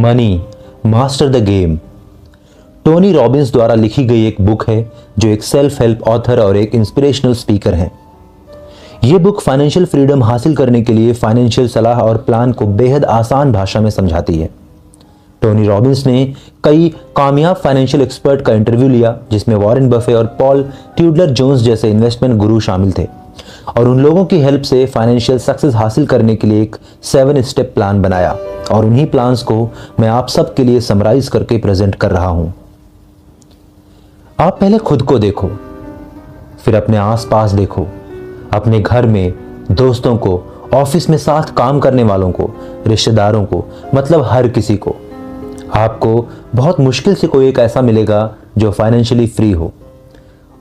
Money master the game Tony Robbins द्वारा लिखी गई एक बुक है जो एक सेल्फ हेल्प ऑथर और एक इंस्पिरेशनल स्पीकर हैं। ये बुक फाइनेंशियल फ्रीडम हासिल करने के लिए फाइनेंशियल सलाह और प्लान को बेहद आसान भाषा में समझाती है। टोनी रॉबिन्स ने कई कामयाब फाइनेंशियल एक्सपर्ट का इंटरव्यू लिया जिसमें वॉरेन बफे और पॉल ट्यूडलर जोन्स जैसे इन्वेस्टमेंट गुरु शामिल थे और उन लोगों की हेल्प से फाइनेंशियल सक्सेस हासिल करने के लिए एक 7 स्टेप प्लान बनाया और उन्हीं प्लान्स को मैं आप सब के लिए समराइज करके प्रेजेंट कर रहा हूं। आप पहले खुद को देखो, फिर अपने आसपास देखो, अपने घर में, दोस्तों को, ऑफिस में साथ काम करने वालों को, रिश्तेदारों को, मतलब हर किसी को। आपको बहुत मुश्किल से कोई एक ऐसा मिलेगा जो फाइनेंशियली फ्री हो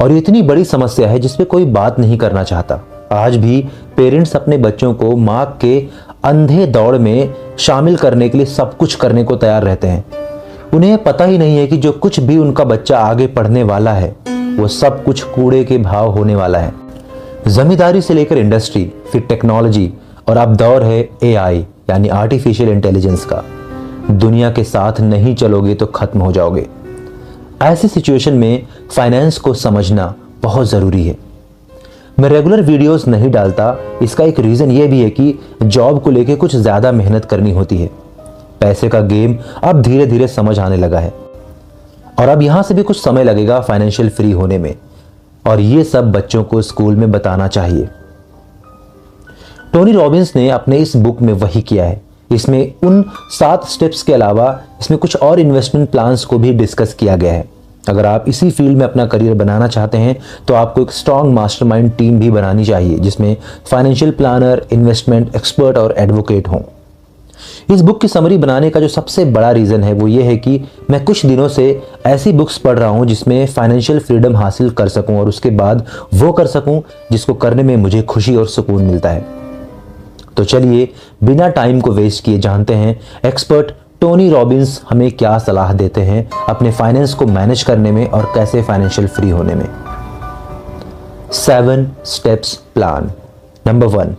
और ये इतनी बड़ी समस्या है जिस पे कोई बात नहीं करना चाहता। आज भी पेरेंट्स अपने बच्चों को मां के अंधे दौड़ में शामिल करने के लिए सब कुछ करने को तैयार रहते हैं। उन्हें पता ही नहीं है कि जो कुछ भी उनका बच्चा आगे पढ़ने वाला है वो सब कुछ कूड़े के भाव होने वाला है। जमींदारी से लेकर इंडस्ट्री, फिर टेक्नोलॉजी और अब दौर है एआई यानी आर्टिफिशियल इंटेलिजेंस का। दुनिया के साथ नहीं चलोगे तो खत्म हो जाओगे। ऐसी सिचुएशन में फाइनेंस को समझना बहुत जरूरी है। मैं रेगुलर वीडियोस नहीं डालता, इसका एक रीजन ये भी है कि जॉब को लेके कुछ ज्यादा मेहनत करनी होती है। पैसे का गेम अब धीरे धीरे समझ आने लगा है और अब यहां से भी कुछ समय लगेगा फाइनेंशियल फ्री होने में और ये सब बच्चों को स्कूल में बताना चाहिए। टोनी रॉबिन्स ने अपने इस बुक में वही किया है। इसमें उन 7 स्टेप्स के अलावा इसमें कुछ और इन्वेस्टमेंट प्लान्स को भी डिस्कस किया गया है। अगर आप इसी फील्ड में अपना करियर बनाना चाहते हैं तो आपको एक स्ट्रॉन्ग मास्टरमाइंड टीम भी बनानी चाहिए जिसमें फाइनेंशियल प्लानर, इन्वेस्टमेंट एक्सपर्ट और एडवोकेट हों। इस बुक की समरी बनाने का जो सबसे बड़ा रीजन है वो ये है कि मैं कुछ दिनों से ऐसी बुक्स पढ़ रहा हूं जिसमें फाइनेंशियल फ्रीडम हासिल कर सकूं और उसके बाद वो कर सकूं जिसको करने में मुझे खुशी और सुकून मिलता है। तो चलिए बिना टाइम को वेस्ट किए जानते हैं एक्सपर्ट टोनी रॉबिन्स हमें क्या सलाह देते हैं अपने फाइनेंस को मैनेज करने में और कैसे फाइनेंशियल फ्री होने में। 7 स्टेप्स प्लान। नंबर 1,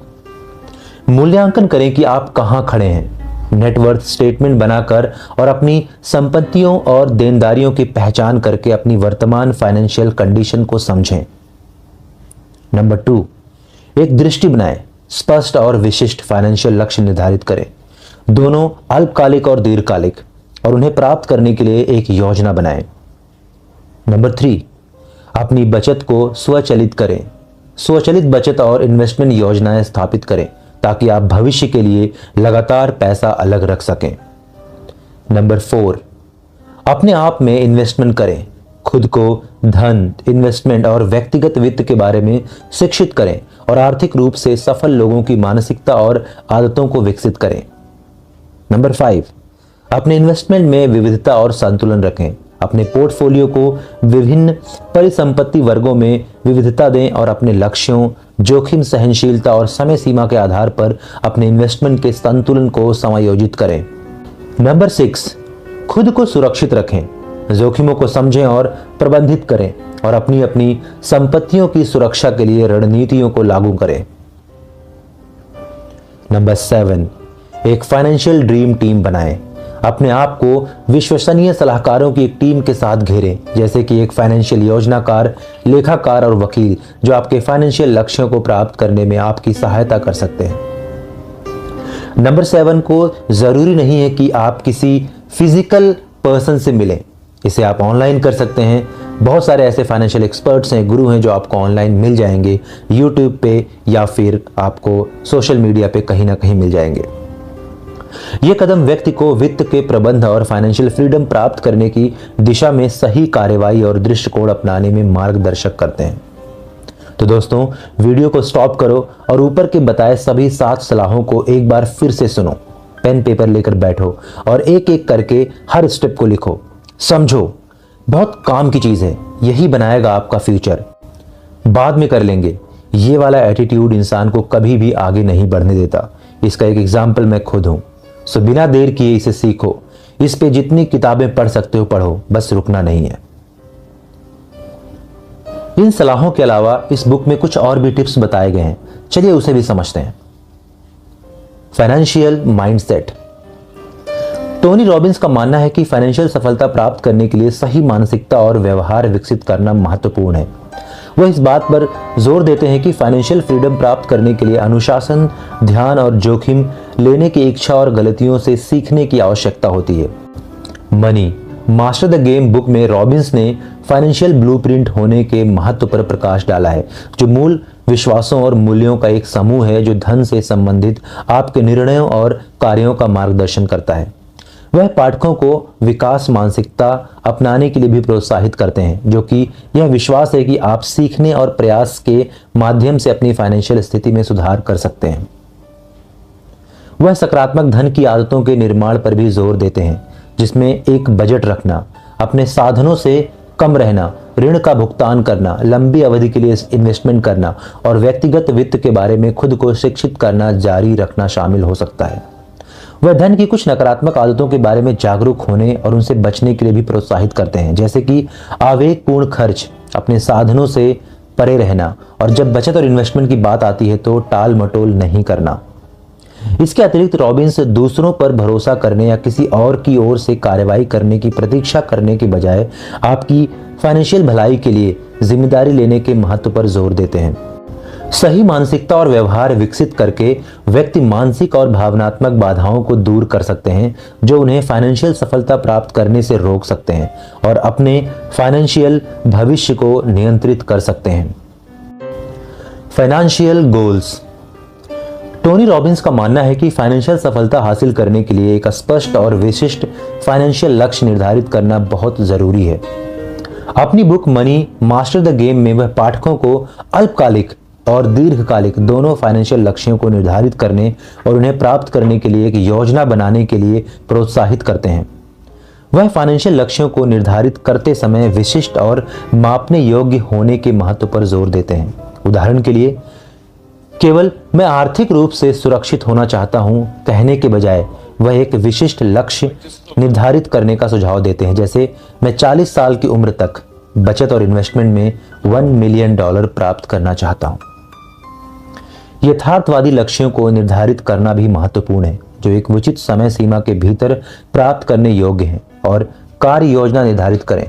मूल्यांकन करें कि आप कहां खड़े हैं। नेटवर्थ स्टेटमेंट बनाकर और अपनी संपत्तियों और देनदारियों की पहचान करके अपनी वर्तमान फाइनेंशियल कंडीशन को समझें। नंबर 2, एक दृष्टि बनाएं, स्पष्ट और विशिष्ट फाइनेंशियल लक्ष्य निर्धारित करें, दोनों अल्पकालिक और दीर्घकालिक, और उन्हें प्राप्त करने के लिए एक योजना बनाएं। नंबर 3, अपनी बचत को स्वचालित करें, स्वचालित बचत और इन्वेस्टमेंट योजनाएं स्थापित करें ताकि आप भविष्य के लिए लगातार पैसा अलग रख सकें। नंबर 4, अपने आप में इन्वेस्टमेंट करें, खुद को धन, इन्वेस्टमेंट और व्यक्तिगत वित्त के बारे में शिक्षित करें और आर्थिक रूप से सफल लोगों की मानसिकता और आदतों को विकसित करें। नंबर 5, अपने इन्वेस्टमेंट में विविधता और संतुलन रखें, अपने पोर्टफोलियो को विभिन्न परिसंपत्ति वर्गों में विविधता दें और अपने लक्ष्यों, जोखिम सहनशीलता और समय सीमा के आधार पर अपने इन्वेस्टमेंट के संतुलन को समायोजित करें। नंबर 6, खुद को सुरक्षित रखें, जोखिमों को समझें और प्रबंधित करें और अपनी अपनी संपत्तियों की सुरक्षा के लिए रणनीतियों को लागू करें। नंबर 7, एक फाइनेंशियल ड्रीम टीम बनाएं, अपने आप को विश्वसनीय सलाहकारों की एक टीम के साथ घेरें, जैसे कि एक फाइनेंशियल योजनाकार, लेखाकार और वकील जो आपके फाइनेंशियल लक्ष्यों को प्राप्त करने में आपकी सहायता कर सकते हैं। नंबर 7 को जरूरी नहीं है कि आप किसी फिजिकल पर्सन से मिलें, इसे आप ऑनलाइन कर सकते हैं। बहुत सारे ऐसे फाइनेंशियल एक्सपर्ट्स हैं, गुरु हैं जो आपको ऑनलाइन मिल जाएंगे, यूट्यूब पे या फिर आपको सोशल मीडिया पे कहीं ना कहीं मिल जाएंगे। ये कदम व्यक्ति को वित्त के प्रबंध और फाइनेंशियल फ्रीडम प्राप्त करने की दिशा में सही कार्रवाई और दृष्टिकोण अपनाने में मार्गदर्शक करते हैं। तो दोस्तों, वीडियो को स्टॉप करो और ऊपर के बताए सभी 7 सलाहों को एक बार फिर से सुनो। पेन पेपर लेकर बैठो और एक एक करके हर स्टेप को लिखो, समझो। बहुत काम की चीज है, यही बनाएगा आपका फ्यूचर। बाद में कर लेंगे, ये वाला एटीट्यूड इंसान को कभी भी आगे नहीं बढ़ने देता। इसका एक एग्जाम्पल मैं खुद हूं। सो बिना देर किए इसे सीखो। इस पे जितनी किताबें पढ़ सकते हो पढ़ो, बस रुकना नहीं है। इन सलाहों के अलावा इस बुक में कुछ और भी टिप्स बताए गए हैं, चलिए उसे भी समझते हैं। Financial mindset. टोनी रॉबिन्स का मानना है कि फाइनेंशियल सफलता प्राप्त करने के लिए सही मानसिकता और व्यवहार विकसित करना महत्वपूर्ण है। वह इस बात पर जोर देते हैं कि फाइनेंशियल फ्रीडम प्राप्त करने के लिए अनुशासन, ध्यान और जोखिम लेने की इच्छा और गलतियों से सीखने की आवश्यकता होती है। Money master the game book में रॉबिन्स ने फाइनेंशियल ब्लूप्रिंट होने के महत्व पर प्रकाश डाला है, जो मूल विश्वासों और मूल्यों का एक समूह है जो धन से संबंधित आपके निर्णयों और कार्यों का मार्गदर्शन करता है। वह पाठकों को विकास मानसिकता अपनाने के लिए भी प्रोत्साहित करते हैं, जो कि यह विश्वास है कि आप सीखने और प्रयास के माध्यम से अपनी फाइनेंशियल स्थिति में सुधार कर सकते हैं। वह सकारात्मक धन की आदतों के निर्माण पर भी जोर देते हैं, जिसमें एक बजट रखना, अपने साधनों से कम रहना, ऋण का भुगतान करना, लंबी अवधि के लिए इन्वेस्टमेंट करना और व्यक्तिगत वित्त के बारे में खुद को शिक्षित करना जारी रखना शामिल हो सकता है। वह धन की कुछ नकारात्मक आदतों के बारे में जागरूक होने और उनसे बचने के लिए भी प्रोत्साहित करते हैं, जैसे कि आवेगपूर्ण खर्च, अपने साधनों से परे रहना और जब बचत और इन्वेस्टमेंट की बात आती है तो टाल मटोल नहीं करना। इसके अतिरिक्त रॉबिन्स दूसरों पर भरोसा करने या किसी और की ओर से कार्रवाई करने की प्रतीक्षा करने के बजाय आपकी फाइनेंशियल भलाई के लिए जिम्मेदारी लेने के महत्व पर जोर देते हैं। सही मानसिकता और व्यवहार विकसित करके व्यक्ति मानसिक और भावनात्मक बाधाओं को दूर कर सकते हैं, जो उन्हें फाइनेंशियल सफलता प्राप्त करने से रोक सकते हैं और अपने फाइनेंशियल भविष्य को नियंत्रित कर सकते हैं। Financial goals. टोनी रॉबिन्स का मानना है कि फाइनेंशियल सफलता हासिल करने के लिए एक स्पष्ट और विशिष्ट फाइनेंशियल लक्ष्य निर्धारित करना बहुत जरूरी है। अपनी book money master the game में वह पाठकों को अल्पकालिक और दीर्घकालिक दोनों फाइनेंशियल लक्ष्यों को निर्धारित करने और उन्हें प्राप्त करने के लिए एक योजना बनाने के लिए प्रोत्साहित करते हैं। वह फाइनेंशियल लक्ष्यों को निर्धारित करते समय विशिष्ट और मापने योग्य होने के महत्व पर जोर देते हैं। उदाहरण के लिए, केवल मैं आर्थिक रूप से सुरक्षित होना चाहता हूं कहने के बजाय वह एक विशिष्ट लक्ष्य निर्धारित करने का सुझाव देते हैं, जैसे मैं 40 साल की उम्र तक बचत और इन्वेस्टमेंट में $1 मिलियन प्राप्त करना चाहता हूं। यथार्थवादी लक्ष्यों को निर्धारित करना भी महत्वपूर्ण है, जो एक उचित समय सीमा के भीतर प्राप्त करने योग्य हैं और कार्य योजना निर्धारित करें।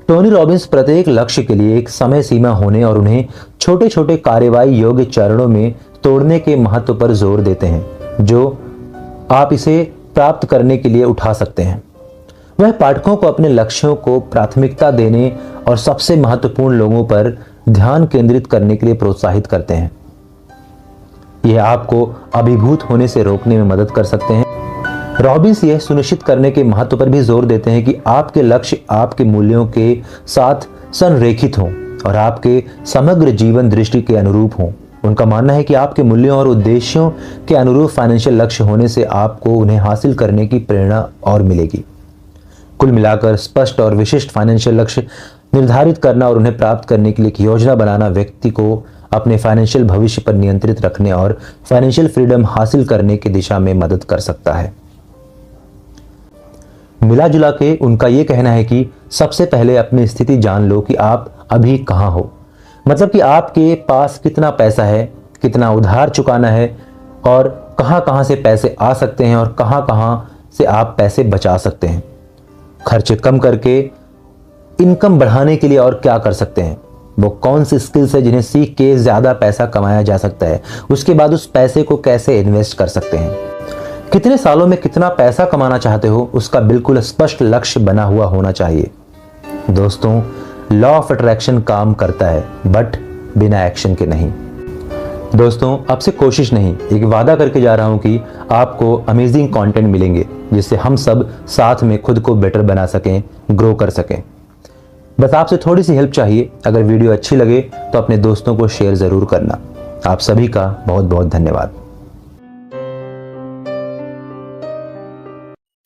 टोनी रॉबिन्स प्रत्येक लक्ष्य के लिए एक समय सीमा होने और उन्हें छोटे छोटे कार्रवाई योग्य चरणों में तोड़ने के महत्व पर जोर देते हैं, जो आप इसे प्राप्त करने के लिए उठा सकते हैं। वह पाठकों को अपने लक्ष्यों को प्राथमिकता देने और सबसे महत्वपूर्ण लोगों पर ध्यान केंद्रित करने के लिए प्रोत्साहित करते हैं। यह आपको अभिभूत होने से रोकने में मदद कर सकते हैं। रॉबिन्स यह सुनिश्चित करने के महत्व पर भी जोर देते हैं कि आपके लक्ष्य आपके मूल्यों के साथ संरेखित हों और आपके समग्र जीवन दृष्टि के अनुरूप हों। उनका मानना है कि आपके मूल्यों और उद्देश्यों के अनुरूप फाइनेंशियल लक्ष्य होने से आपको उन्हें हासिल करने की प्रेरणा और मिलेगी। कुल मिलाकर स्पष्ट और विशिष्ट फाइनेंशियल लक्ष्य निर्धारित करना और उन्हें प्राप्त करने के लिए एक योजना बनाना व्यक्ति को अपने फाइनेंशियल भविष्य पर नियंत्रित रखने और फाइनेंशियल फ्रीडम हासिल करने की दिशा में मदद कर सकता है। मिला जुला के उनका यह कहना है कि सबसे पहले अपनी स्थिति जान लो कि आप अभी कहां हो, मतलब कि आपके पास कितना पैसा है, कितना उधार चुकाना है और कहां कहां से पैसे आ सकते हैं और कहां कहां से आप पैसे बचा सकते हैं। खर्च कम करके इनकम बढ़ाने के लिए और क्या कर सकते हैं, वो कौन सी स्किल्स है जिन्हें सीख के ज्यादा पैसा कमाया जा सकता है, उसके बाद उस पैसे को कैसे इन्वेस्ट कर सकते हैं, कितने सालों में कितना पैसा कमाना चाहते हो, उसका बिल्कुल स्पष्ट लक्ष्य बना हुआ होना चाहिए। दोस्तों, लॉ ऑफ अट्रैक्शन काम करता है, बट बिना एक्शन के नहीं। दोस्तों, अब से कोशिश नहीं, एक वादा करके जा रहा हूं कि आपको अमेजिंग कंटेंट मिलेंगे जिससे हम सब साथ में खुद को बेटर बना सकें, ग्रो कर सकें। बस आपसे थोड़ी सी हेल्प चाहिए। अगर वीडियो अच्छी लगे तो अपने दोस्तों को शेयर जरूर करना। आप सभी का बहुत बहुत धन्यवाद।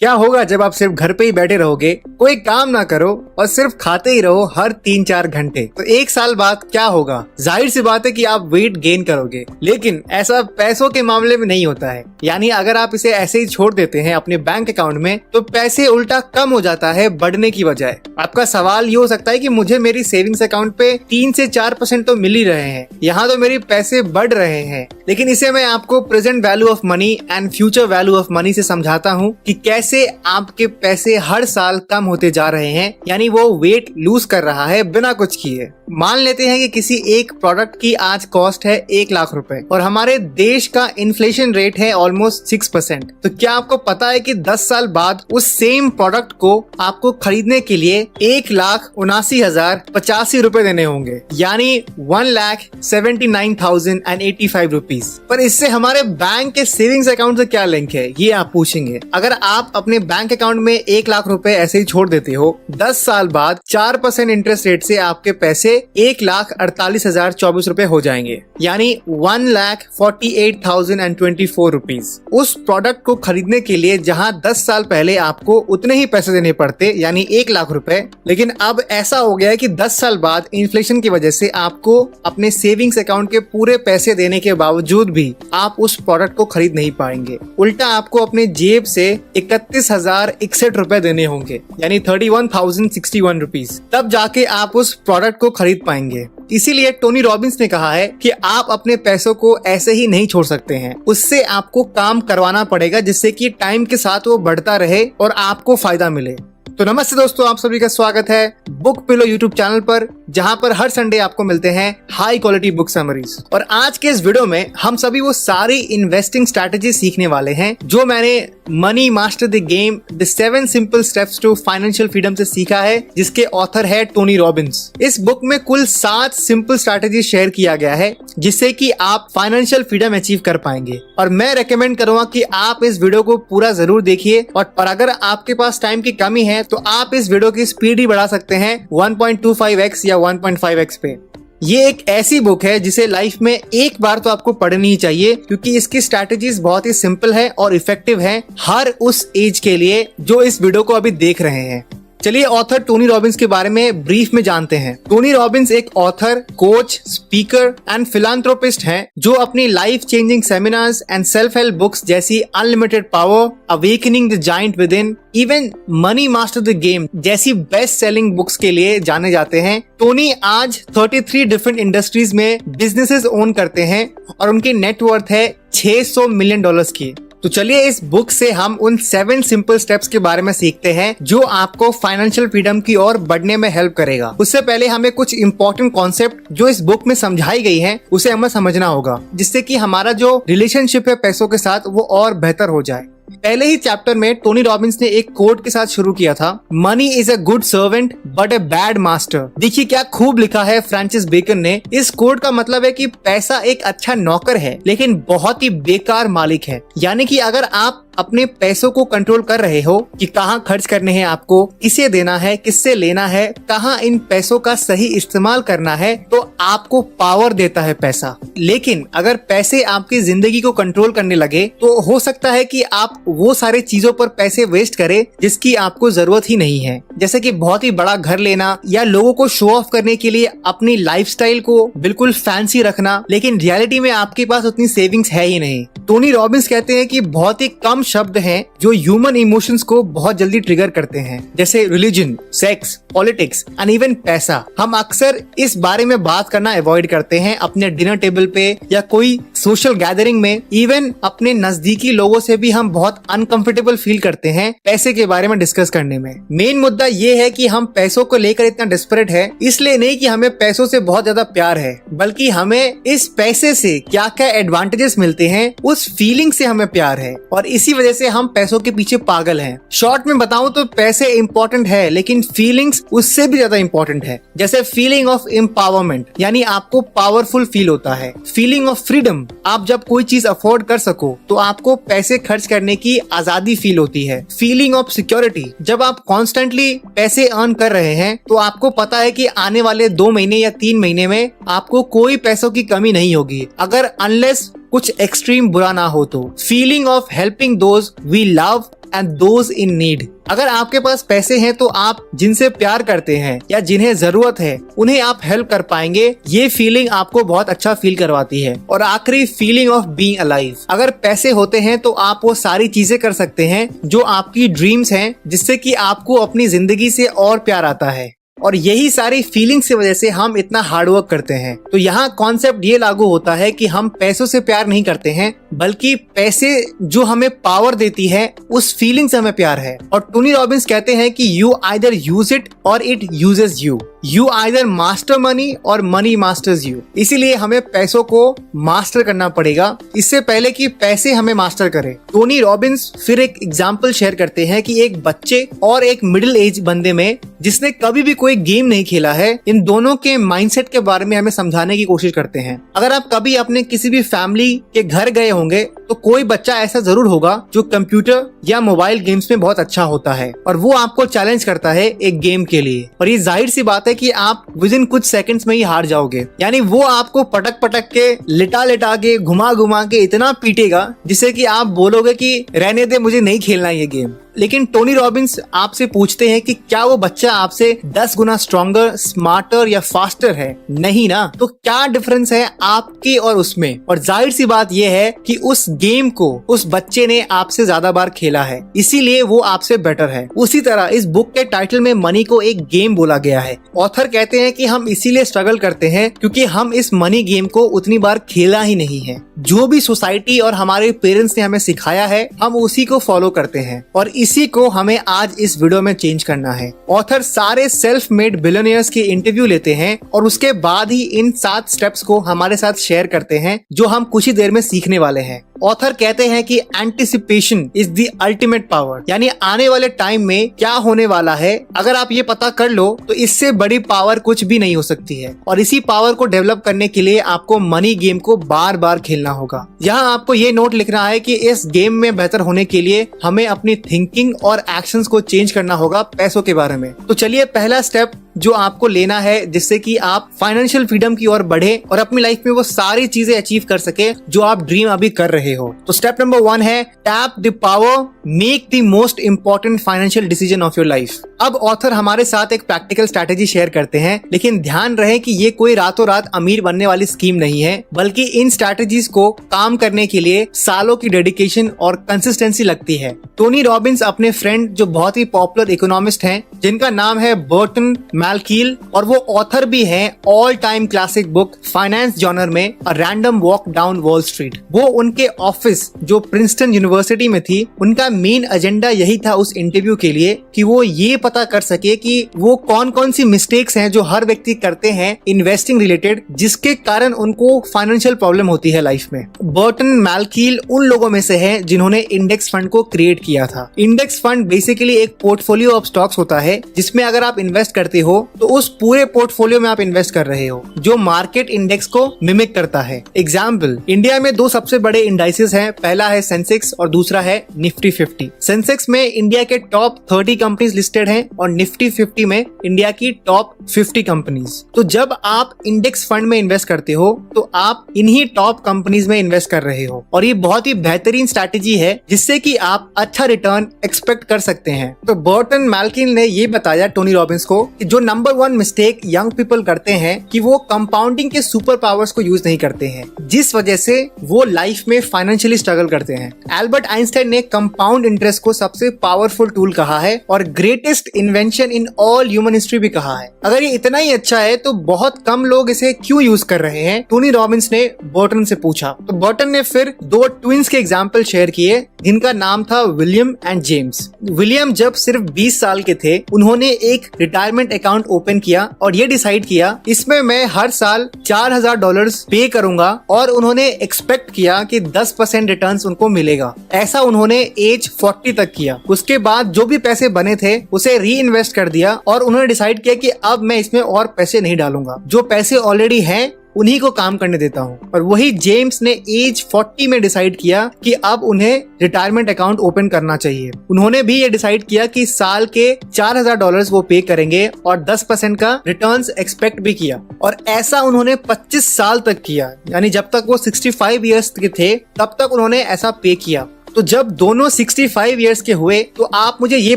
क्या होगा जब आप सिर्फ घर पे ही बैठे रहोगे, कोई काम ना करो और सिर्फ खाते ही रहो हर 3-4 घंटे, तो 1 साल बाद क्या होगा? जाहिर सी बात है कि आप वेट गेन करोगे। लेकिन ऐसा पैसों के मामले में नहीं होता है। यानी अगर आप इसे ऐसे ही छोड़ देते हैं अपने बैंक अकाउंट में, तो पैसे उल्टा कम हो जाता है बढ़ने की बजाय। आपका सवाल ये हो सकता है कि मुझे मेरी सेविंग्स अकाउंट पे 3 से 4% तो मिल ही रहे हैं, यहाँ तो मेरे पैसे बढ़ रहे हैं। लेकिन इसे मैं आपको present value of money and future value of money से समझाता हूँ कि कैसे आपके पैसे हर साल कम होते जा रहे हैं, यानी वो वेट लूज कर रहा है बिना कुछ किए। मान लेते हैं कि किसी एक प्रोडक्ट की आज कॉस्ट है 1 लाख रुपए और हमारे देश का इन्फ्लेशन रेट है ऑलमोस्ट 6%। तो क्या आपको पता है कि 10 साल बाद उस सेम प्रोडक्ट को आपको खरीदने के लिए 1,79,085 रुपए देने होंगे, यानी 1,79,085 रुपीज। पर इससे हमारे बैंक के सेविंग्स अकाउंट से क्या लिंक है, ये आप पूछेंगे। अगर आप अपने बैंक अकाउंट में 1 लाख रुपए ऐसे ही छोड़ देते हो, 10 साल बाद 4% इंटरेस्ट रेट से आपके पैसे 1,48,024 रुपए हो जाएंगे, यानी 1,48,024 रुपीज। उस प्रोडक्ट को खरीदने के लिए जहां 10 साल पहले आपको उतने ही पैसे देने पड़ते, यानी 1 लाख रुपए, लेकिन अब ऐसा हो गया है कि 10 साल बाद इन्फ्लेशन की वजह से आपको अपने सेविंग्स अकाउंट के पूरे पैसे देने के बावजूद भी आप उस प्रोडक्ट को खरीद नहीं पाएंगे। उल्टा आपको अपने जेब से 31,061 रुपए देने होंगे, यानी 31,061 रुपीज, तब जाके आप उस प्रोडक्ट को खरीद पाएंगे। इसीलिए टोनी रॉबिन्स ने कहा है कि आप अपने पैसों को ऐसे ही नहीं छोड़ सकते हैं, उससे आपको काम करवाना पड़ेगा जिससे कि टाइम के साथ वो बढ़ता रहे और आपको फायदा मिले। तो नमस्ते दोस्तों, आप सभी का स्वागत है बुक पिलो यूट्यूब चैनल पर, जहां पर हर संडे आपको मिलते हैं हाई क्वालिटी बुक समरीज। और आज के इस वीडियो में हम सभी वो सारी इन्वेस्टिंग स्ट्रैटेजी सीखने वाले हैं जो मैंने money master the game the 7 simple steps to financial freedom से सीखा है, जिसके ऑथर है टोनी रॉबिन्स। इस बुक में कुल 7 सिंपल स्ट्रैटेजी शेयर किया गया है जिससे कि आप फाइनेंशियल फ्रीडम अचीव कर पाएंगे। और मैं रेकमेंड करूंगा कि आप इस वीडियो को पूरा जरूर देखिए, और अगर आपके पास टाइम की कमी है तो आप इस वीडियो की स्पीड ही बढ़ा सकते हैं 1.25x या 1.5x पे। ये एक ऐसी बुक है जिसे लाइफ में एक बार तो आपको पढ़नी ही चाहिए, क्योंकि इसकी स्ट्रैटेजीज बहुत ही सिंपल है और इफेक्टिव है हर उस एज के लिए जो इस वीडियो को अभी देख रहे हैं। चलिए ऑथर टोनी रॉबिन्स के बारे में ब्रीफ में जानते हैं। टोनी रॉबिन्स एक author, coach, speaker and philanthropist हैं जो अपनी life changing seminars and self help books जैसी unlimited power, awakening the giant within, even money master the game जैसी बेस्ट सेलिंग बुक्स के लिए जाने जाते हैं। टोनी आज 33 डिफरेंट इंडस्ट्रीज में बिजनेसेस ओन करते हैं और उनकी नेटवर्थ है $600 मिलियन की। तो चलिए इस बुक से हम उन 7 सिंपल स्टेप्स के बारे में सीखते हैं जो आपको फाइनेंशियल फ्रीडम की ओर बढ़ने में हेल्प करेगा। उससे पहले हमें कुछ इंपॉर्टेंट कॉन्सेप्ट जो इस बुक में समझाई गई हैं उसे हमें समझना होगा, जिससे कि हमारा जो रिलेशनशिप है पैसों के साथ वो और बेहतर हो जाए। पहले ही चैप्टर में टोनी रॉबिन्स ने एक कोट के साथ शुरू किया था, money is a good servant but a bad master. देखिए क्या खूब लिखा है फ्रांसिस बेकन ने। इस कोट का मतलब है कि पैसा एक अच्छा नौकर है लेकिन बहुत ही बेकार मालिक है। यानी कि अगर आप अपने पैसों को कंट्रोल कर रहे हो कि कहाँ खर्च करने हैं आपको, किसे देना है, किससे लेना है, कहाँ इन पैसों का सही इस्तेमाल करना है, तो आपको पावर देता है पैसा। लेकिन अगर पैसे आपकी जिंदगी को कंट्रोल करने लगे तो हो सकता है कि आप वो सारे चीजों पर पैसे वेस्ट करें जिसकी आपको जरूरत ही नहीं है, जैसे कि बहुत ही बड़ा घर लेना या लोगों को शो ऑफ करने के लिए अपनी लाइफस्टाइल को बिल्कुल फैंसी रखना, लेकिन रियलिटी में आपके पास उतनी सेविंग्स है ही नहीं। टोनी रॉबिन्स कहते हैं कि बहुत ही कम शब्द हैं जो ह्यूमन इमोशंस को बहुत जल्दी ट्रिगर करते हैं, जैसे religion, sex, politics and even पैसा। हम अक्सर इस बारे में बात करना अवॉइड करते हैं अपने डिनर टेबल पे या कोई सोशल गैदरिंग में। इवन अपने नजदीकी लोगों से भी हम बहुत अनकंफर्टेबल फील करते हैं पैसे के बारे में डिस्कस करने में। मेन मुद्दा ये है कि हम पैसों को लेकर इतना डिस्परेट है, इसलिए नहीं कि हमें पैसों से बहुत ज्यादा प्यार है, बल्कि हमें इस पैसे से क्या क्या एडवांटेजेस मिलते हैं उस फीलिंग से हमें प्यार है, और इसी वजह से हम पैसों के पीछे पागल हैं। शॉर्ट में बताऊं तो पैसे इंपॉर्टेंट है, लेकिन फीलिंग्स उससे भी ज्यादा इंपॉर्टेंट है। जैसे फीलिंग ऑफ एम्पावरमेंट, यानी आपको पावरफुल फील होता है। फीलिंग ऑफ फ्रीडम, आप जब कोई चीज अफोर्ड कर सको तो आपको पैसे खर्च करने की आजादी फील होती है। फीलिंग ऑफ सिक्योरिटी, जब आप कॉन्स्टेंटली पैसे अर्न कर रहे हैं तो आपको पता है कि आने वाले 2 महीने या 3 महीने में आपको कोई पैसों की कमी नहीं होगी, अगर अनलेस कुछ एक्सट्रीम बुरा ना हो तो। Feeling of helping those we love and those in need. अगर आपके पास पैसे हैं तो आप जिनसे प्यार करते हैं या जिन्हें जरूरत है उन्हें आप हेल्प कर पाएंगे। ये फीलिंग आपको बहुत अच्छा फील करवाती है। और आखिरी, फीलिंग ऑफ बीइंग अलाइव। अगर पैसे होते हैं तो आप वो सारी चीजें कर सकते हैं जो आपकी ड्रीम्स हैं, जिससे कि आपको अपनी जिंदगी से और प्यार आता है। और यही सारी फीलिंग्स की वजह से हम इतना हार्डवर्क करते हैं। तो यहाँ कॉन्सेप्ट ये लागू होता है कि हम पैसों से प्यार नहीं करते हैं, बल्कि पैसे जो हमें पावर देती है उस फीलिंग से हमें प्यार है। और टोनी रॉबिन्स कहते हैं कि यू आइदर यूज इट और it uses you. You either master money और मनी मास्टर्स यू। इसीलिए हमें पैसों को मास्टर करना पड़ेगा इससे पहले कि पैसे हमें मास्टर करें। टोनी रॉबिन्स फिर एक एग्जाम्पल शेयर करते हैं कि एक बच्चे और एक मिडिल एज बंदे में जिसने कभी भी कोई गेम नहीं खेला है, इन दोनों के माइंडसेट के बारे में हमें समझाने की कोशिश करते हैं। अगर आप कभी अपने किसी भी फैमिली के घर गए होंगे तो कोई बच्चा ऐसा जरूर होगा जो कंप्यूटर या मोबाइल गेम्स में बहुत अच्छा होता है और वो आपको चैलेंज करता है एक गेम के लिए। और ये जाहिर सी बात है कि आप विद इन कुछ सेकंड्स में ही हार जाओगे। यानी वो आपको पटक पटक के, लिटा लिटा के, घुमा घुमा के इतना पीटेगा जिससे कि आप बोलोगे कि रहने दे, मुझे नहीं खेलना ये गेम। लेकिन टोनी रॉबिन्स आपसे पूछते हैं कि क्या वो बच्चा आपसे 10 गुना स्ट्रॉन्गर, स्मार्टर या फास्टर है? नहीं ना। तो क्या डिफरेंस है आपके और उसमें? और जाहिर सी बात यह है कि उस गेम को उस बच्चे ने आपसे ज्यादा बार खेला है, इसीलिए वो आपसे बेटर है। उसी तरह इस बुक के टाइटल में मनी को एक गेम बोला गया है। ऑथर कहते हैं कि हम इसीलिए स्ट्रगल करते हैं क्योंकि हम इस मनी गेम को उतनी बार खेला ही नहीं है। जो भी सोसाइटी और हमारे पेरेंट्स ने हमें सिखाया है, हम उसी को फॉलो करते हैं और इसी को हमें आज इस वीडियो में चेंज करना है। ऑथर सारे सेल्फ मेड बिलियनियर्स के इंटरव्यू लेते हैं और उसके बाद ही इन 7 स्टेप्स को हमारे साथ शेयर करते हैं जो हम कुछ ही देर में सीखने वाले हैं। ऑथर कहते हैं कि anticipation is the ultimate power. यानी आने वाले टाइम में क्या होने वाला है, अगर आप ये पता कर लो तो इससे बड़ी पावर कुछ भी नहीं हो सकती है। और इसी पावर को डेवलप करने के लिए आपको मनी गेम को बार बार खेलना होगा। यहाँ आपको ये नोट लिखना है कि इस गेम में बेहतर होने के लिए हमें अपनी थिंकिंग और एक्शंस को चेंज करना होगा पैसों के बारे में। तो चलिए, पहला स्टेप जो आपको लेना है जिससे कि आप फाइनेंशियल फ्रीडम की ओर बढ़े और अपनी लाइफ में वो सारी चीजें अचीव कर सके जो आप ड्रीम अभी कर रहे हो। तो स्टेप नंबर 1 है tap the power, make the most important financial decision of your life. अब ऑथर हमारे साथ एक प्रैक्टिकल स्ट्रैटेजी शेयर करते हैं, लेकिन ध्यान रहे कि ये कोई रातों रात अमीर बनने वाली स्कीम नहीं है, बल्कि इन स्ट्रैटेजीज को काम करने के लिए सालों की डेडिकेशन और कंसिस्टेंसी लगती है। टोनी रॉबिन्स अपने फ्रेंड जो बहुत ही पॉपुलर इकोनॉमिस्ट हैं, जिनका नाम है बर्टन मैलकील, और वो ऑथर भी हैं all time classic book finance genre में a random walk down Wall Street. वो उनके ऑफिस जो प्रिंसटन यूनिवर्सिटी में थी, उनका मेन एजेंडा यही था उस इंटरव्यू के लिए कि वो ये पता कर सके कि वो कौन कौन सी मिस्टेक्स हैं जो हर व्यक्ति करते हैं इन्वेस्टिंग रिलेटेड, जिसके कारण उनको फाइनेंशियल प्रॉब्लम होती है लाइफ में। बर्टन मैलकील उन लोगों में से है जिन्होंने इंडेक्स फंड को क्रिएट किया था। इंडेक्स फंड बेसिकली एक पोर्टफोलियो ऑफ स्टॉक्स होता है जिसमें अगर आप इन्वेस्ट करते हो तो उस पूरे पोर्टफोलियो में आप इन्वेस्ट कर रहे हो जो मार्केट इंडेक्स को मिमिक करता है। एग्जाम्पल, इंडिया में 2 सबसे बड़े इंडाइसेस हैं, पहला है सेंसेक्स और दूसरा है निफ्टी 50। सेंसेक्स में इंडिया के टॉप 30 कंपनीज लिस्टेड हैं और निफ्टी 50 में इंडिया की टॉप 50 कंपनीज। तो जब आप इंडेक्स फंड में इन्वेस्ट करते हो तो आप इन्हीं टॉप कंपनीज में इन्वेस्ट कर रहे हो और ये बहुत ही बेहतरीन स्ट्रैटेजी है जिससे कि आप अच्छा रिटर्न एक्सपेक्ट कर सकते हैं। तो बर्टन मैलकील ने ये बताया टोनी रॉबिन्स को कि जो नंबर 1 मिस्टेक यंग पीपल करते हैं कि वो कंपाउंडिंग के सुपर पावर्स को यूज नहीं करते हैं, जिस वजह से वो लाइफ में फाइनेंशियली स्ट्रगल करते हैं। एल्बर्ट आइंस्टाइन ने कंपाउंड इंटरेस्ट को सबसे पावरफुल टूल कहा है और greatest invention in all human history भी कहा है। अगर ये इतना ही अच्छा है तो बहुत कम लोग इसे क्यों यूज कर रहे हैं, टोनी रॉबिन्स ने बर्टन से पूछा। तो बर्टन ने फिर 2 ट्विंस के एग्जाम्पल शेयर किए जिनका नाम था विलियम एंड जेम्स। विलियम जब सिर्फ 20 साल के थे, उन्होंने एक रिटायरमेंट अकाउंट ओपन किया और ये डिसाइड किया इसमें मैं हर साल $4000 पे करूंगा और उन्होंने एक्सपेक्ट किया कि 10% रिटर्न्स उनको मिलेगा। ऐसा उन्होंने एज 40 तक किया। उसके बाद जो भी पैसे बने थे उसे री इन्वेस्ट कर दिया और उन्होंने डिसाइड किया कि अब मैं इसमें और पैसे नहीं डालूंगा, जो पैसे ऑलरेडी हैं उन्हीं को काम करने देता हूँ। और वही जेम्स ने एज 40 में डिसाइड किया कि अब उन्हें रिटायरमेंट अकाउंट ओपन करना चाहिए। उन्होंने भी ये डिसाइड किया कि साल के $4000 वो पे करेंगे और 10% का रिटर्न्स एक्सपेक्ट भी किया। और ऐसा उन्होंने 25 साल तक किया, यानी जब तक वो 65 ईयर्स के थे तब तक उन्होंने ऐसा पे किया। तो जब दोनों 65 इयर्स के हुए तो आप मुझे ये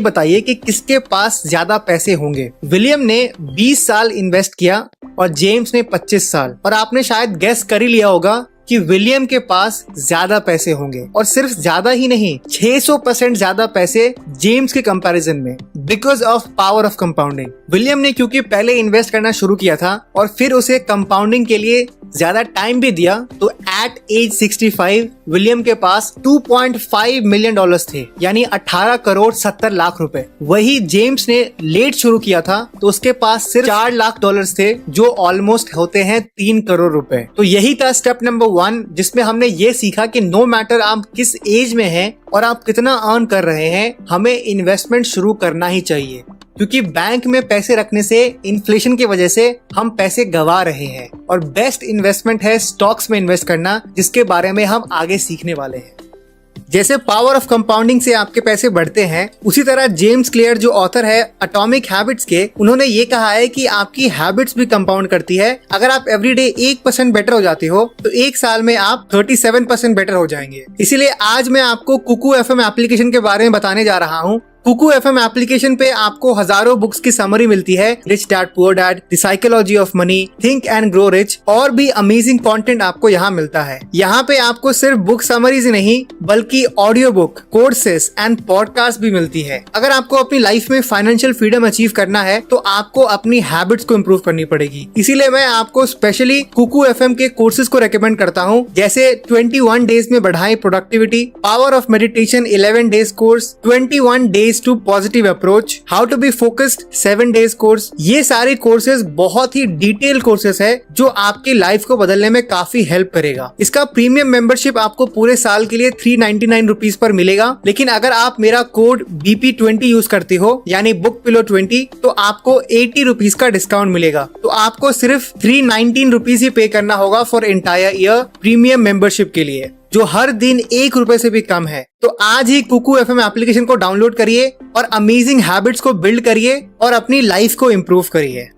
बताइए कि किसके पास ज्यादा पैसे होंगे। विलियम ने 20 साल इन्वेस्ट किया और जेम्स ने 25 साल। और आपने शायद गेस कर ही लिया होगा कि विलियम के पास ज्यादा पैसे होंगे, और सिर्फ ज्यादा ही नहीं, 600% ज्यादा पैसे जेम्स के कंपैरिजन में, because of power of compounding. William ने क्योंकि पहले इन्वेस्ट करना शुरू किया था और फिर उसे कंपाउंडिंग के लिए ज्यादा टाइम भी दिया, तो एट एज 65 विलियम के पास $2.5 मिलियन थे, यानी 18 करोड़ 70 लाख रुपए। वही जेम्स ने लेट शुरू किया था तो उसके पास सिर्फ $4 लाख थे, जो ऑलमोस्ट होते हैं 3 करोड़ रुपए। तो यही था स्टेप नंबर 1, जिसमें हमने ये सीखा कि नो मैटर आप किस एज में हैं और आप कितना अर्न कर रहे हैं, हमें इन्वेस्टमेंट शुरू करना ही चाहिए, क्योंकि बैंक में पैसे रखने से इन्फ्लेशन की वजह से हम पैसे गंवा रहे हैं। और बेस्ट इन्वेस्टमेंट है स्टॉक्स में इन्वेस्ट करना, जिसके बारे में हम आगे सीखने वाले हैं। जैसे पावर ऑफ कंपाउंडिंग से आपके पैसे बढ़ते हैं, उसी तरह जेम्स क्लियर जो ऑथर है एटॉमिक हैबिट्स के, उन्होंने ये कहा है कि आपकी हैबिट्स भी कंपाउंड करती है। अगर आप एवरीडे 1% बेटर हो जाते हो तो एक साल में आप 37% बेटर हो जाएंगे। इसीलिए आज मैं आपको कुकू एफएम एप्लीकेशन के बारे में बताने जा रहा हूँ। कुकू एफएम एप्लीकेशन पे आपको हजारों बुक्स की समरी मिलती है, rich dad poor dad, the psychology of money, think and grow rich, और भी अमेजिंग कंटेंट आपको यहाँ मिलता है। यहाँ पे आपको सिर्फ बुक समरीज नहीं बल्कि audio book, courses and podcast भी मिलती है। अगर आपको अपनी लाइफ में फाइनेंशियल फ्रीडम अचीव करना है तो आपको अपनी हैबिट्स को इम्प्रूव करनी पड़ेगी। इसीलिए मैं आपको स्पेशली कुकू एफएम के कोर्सेज को रेकमेंड करता हूँ, जैसे 21 डेज में बढ़ाएं productivity, power of meditation 11 days course, 21 days to positive approach, how to be focused 7 days course. ये सारे कोर्सेज बहुत ही डिटेल कोर्सेज है जो आपकी लाइफ को बदलने में काफी हेल्प करेगा। इसका प्रीमियम मेंबरशिप आपको पूरे साल के लिए 399 रुपीज पर मिलेगा, लेकिन अगर आप मेरा कोड BP20 यूज करते हो यानी बुक पिलो 20, तो आपको 80 रुपीज का डिस्काउंट मिलेगा। तो आपको सिर्फ 319 रुपीज ही पे करना होगा for entire year premium membership के लिए, जो हर दिन 1 रुपए से भी कम है। तो आज ही कुकू एफएम एप्लीकेशन को डाउनलोड करिए और अमेजिंग हैबिट्स को बिल्ड करिए और अपनी लाइफ को इम्प्रूव करिए।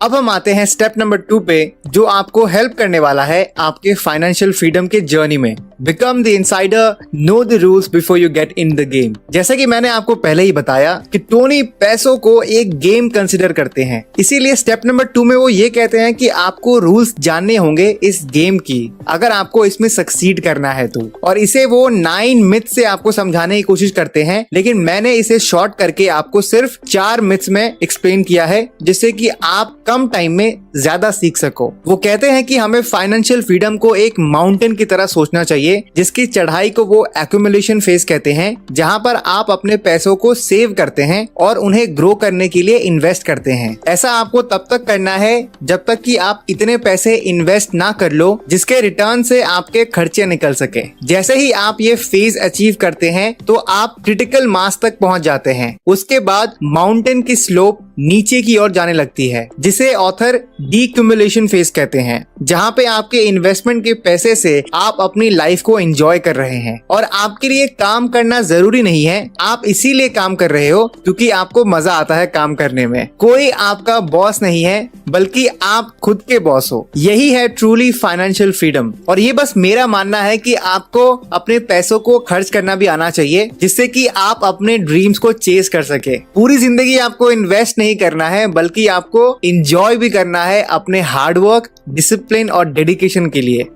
अब हम आते हैं स्टेप नंबर 2 पे, जो आपको हेल्प करने वाला है आपके फाइनेंशियल फ्रीडम के जर्नी में। Become the insider, know the rules before you get in the game. जैसा कि मैंने आपको पहले ही बताया कि टोनी पैसों को एक गेम कंसिडर करते हैं, इसीलिए स्टेप नंबर 2 में वो ये कहते हैं कि आपको रूल्स जानने होंगे इस गेम की, अगर आपको इसमें सक्सीड करना है तो। और इसे वो 9 मिथ से आपको समझाने की कोशिश करते हैं, लेकिन मैंने इसे शॉर्ट करके आपको सिर्फ 4 मिथ्स में एक्सप्लेन किया है, जिससे कि आप कम टाइम में ज्यादा सीख सको। वो कहते हैं कि हमें फाइनेंशियल फ्रीडम को एक माउंटेन की तरह सोचना चाहिए, जिसकी चढ़ाई को वो एक्यूमुलेशन फेज कहते हैं, जहां पर आप अपने पैसों को सेव करते हैं और उन्हें ग्रो करने के लिए इन्वेस्ट करते हैं। ऐसा आपको तब तक करना है जब तक कि आप इतने पैसे इन्वेस्ट ना कर लो जिसके रिटर्न से आपके खर्चे निकल सके। जैसे ही आप ये फेज अचीव करते हैं तो आप क्रिटिकल मास तक पहुंच जाते हैं। उसके बाद माउंटेन की स्लोप नीचे की ओर जाने लगती है, जिसे ऑथर डीक्यूमुलेशन फेज कहते हैं, जहां पे आपके इन्वेस्टमेंट के पैसे से आप अपनी लाइफ को एंजॉय कर रहे हैं। और आपके लिए काम करना जरूरी नहीं है, आप इसीलिए काम कर रहे हो क्योंकि आपको मजा आता है काम करने में। कोई आपका बॉस नहीं है, बल्कि आप खुद के बॉस हो। यही है ट्रूली फाइनेंशियल फ्रीडम। और ये बस मेरा मानना है कि आपको अपने पैसों को खर्च करना भी आना चाहिए, जिससे कि आप अपने ड्रीम्स को चेस कर सके। पूरी जिंदगी आपको इन्वेस्ट नहीं करना है, बल्कि आपको एंजॉय भी करना है अपने हार्डवर्क, डिसिप्लिन और डेडिकेशन के लिए।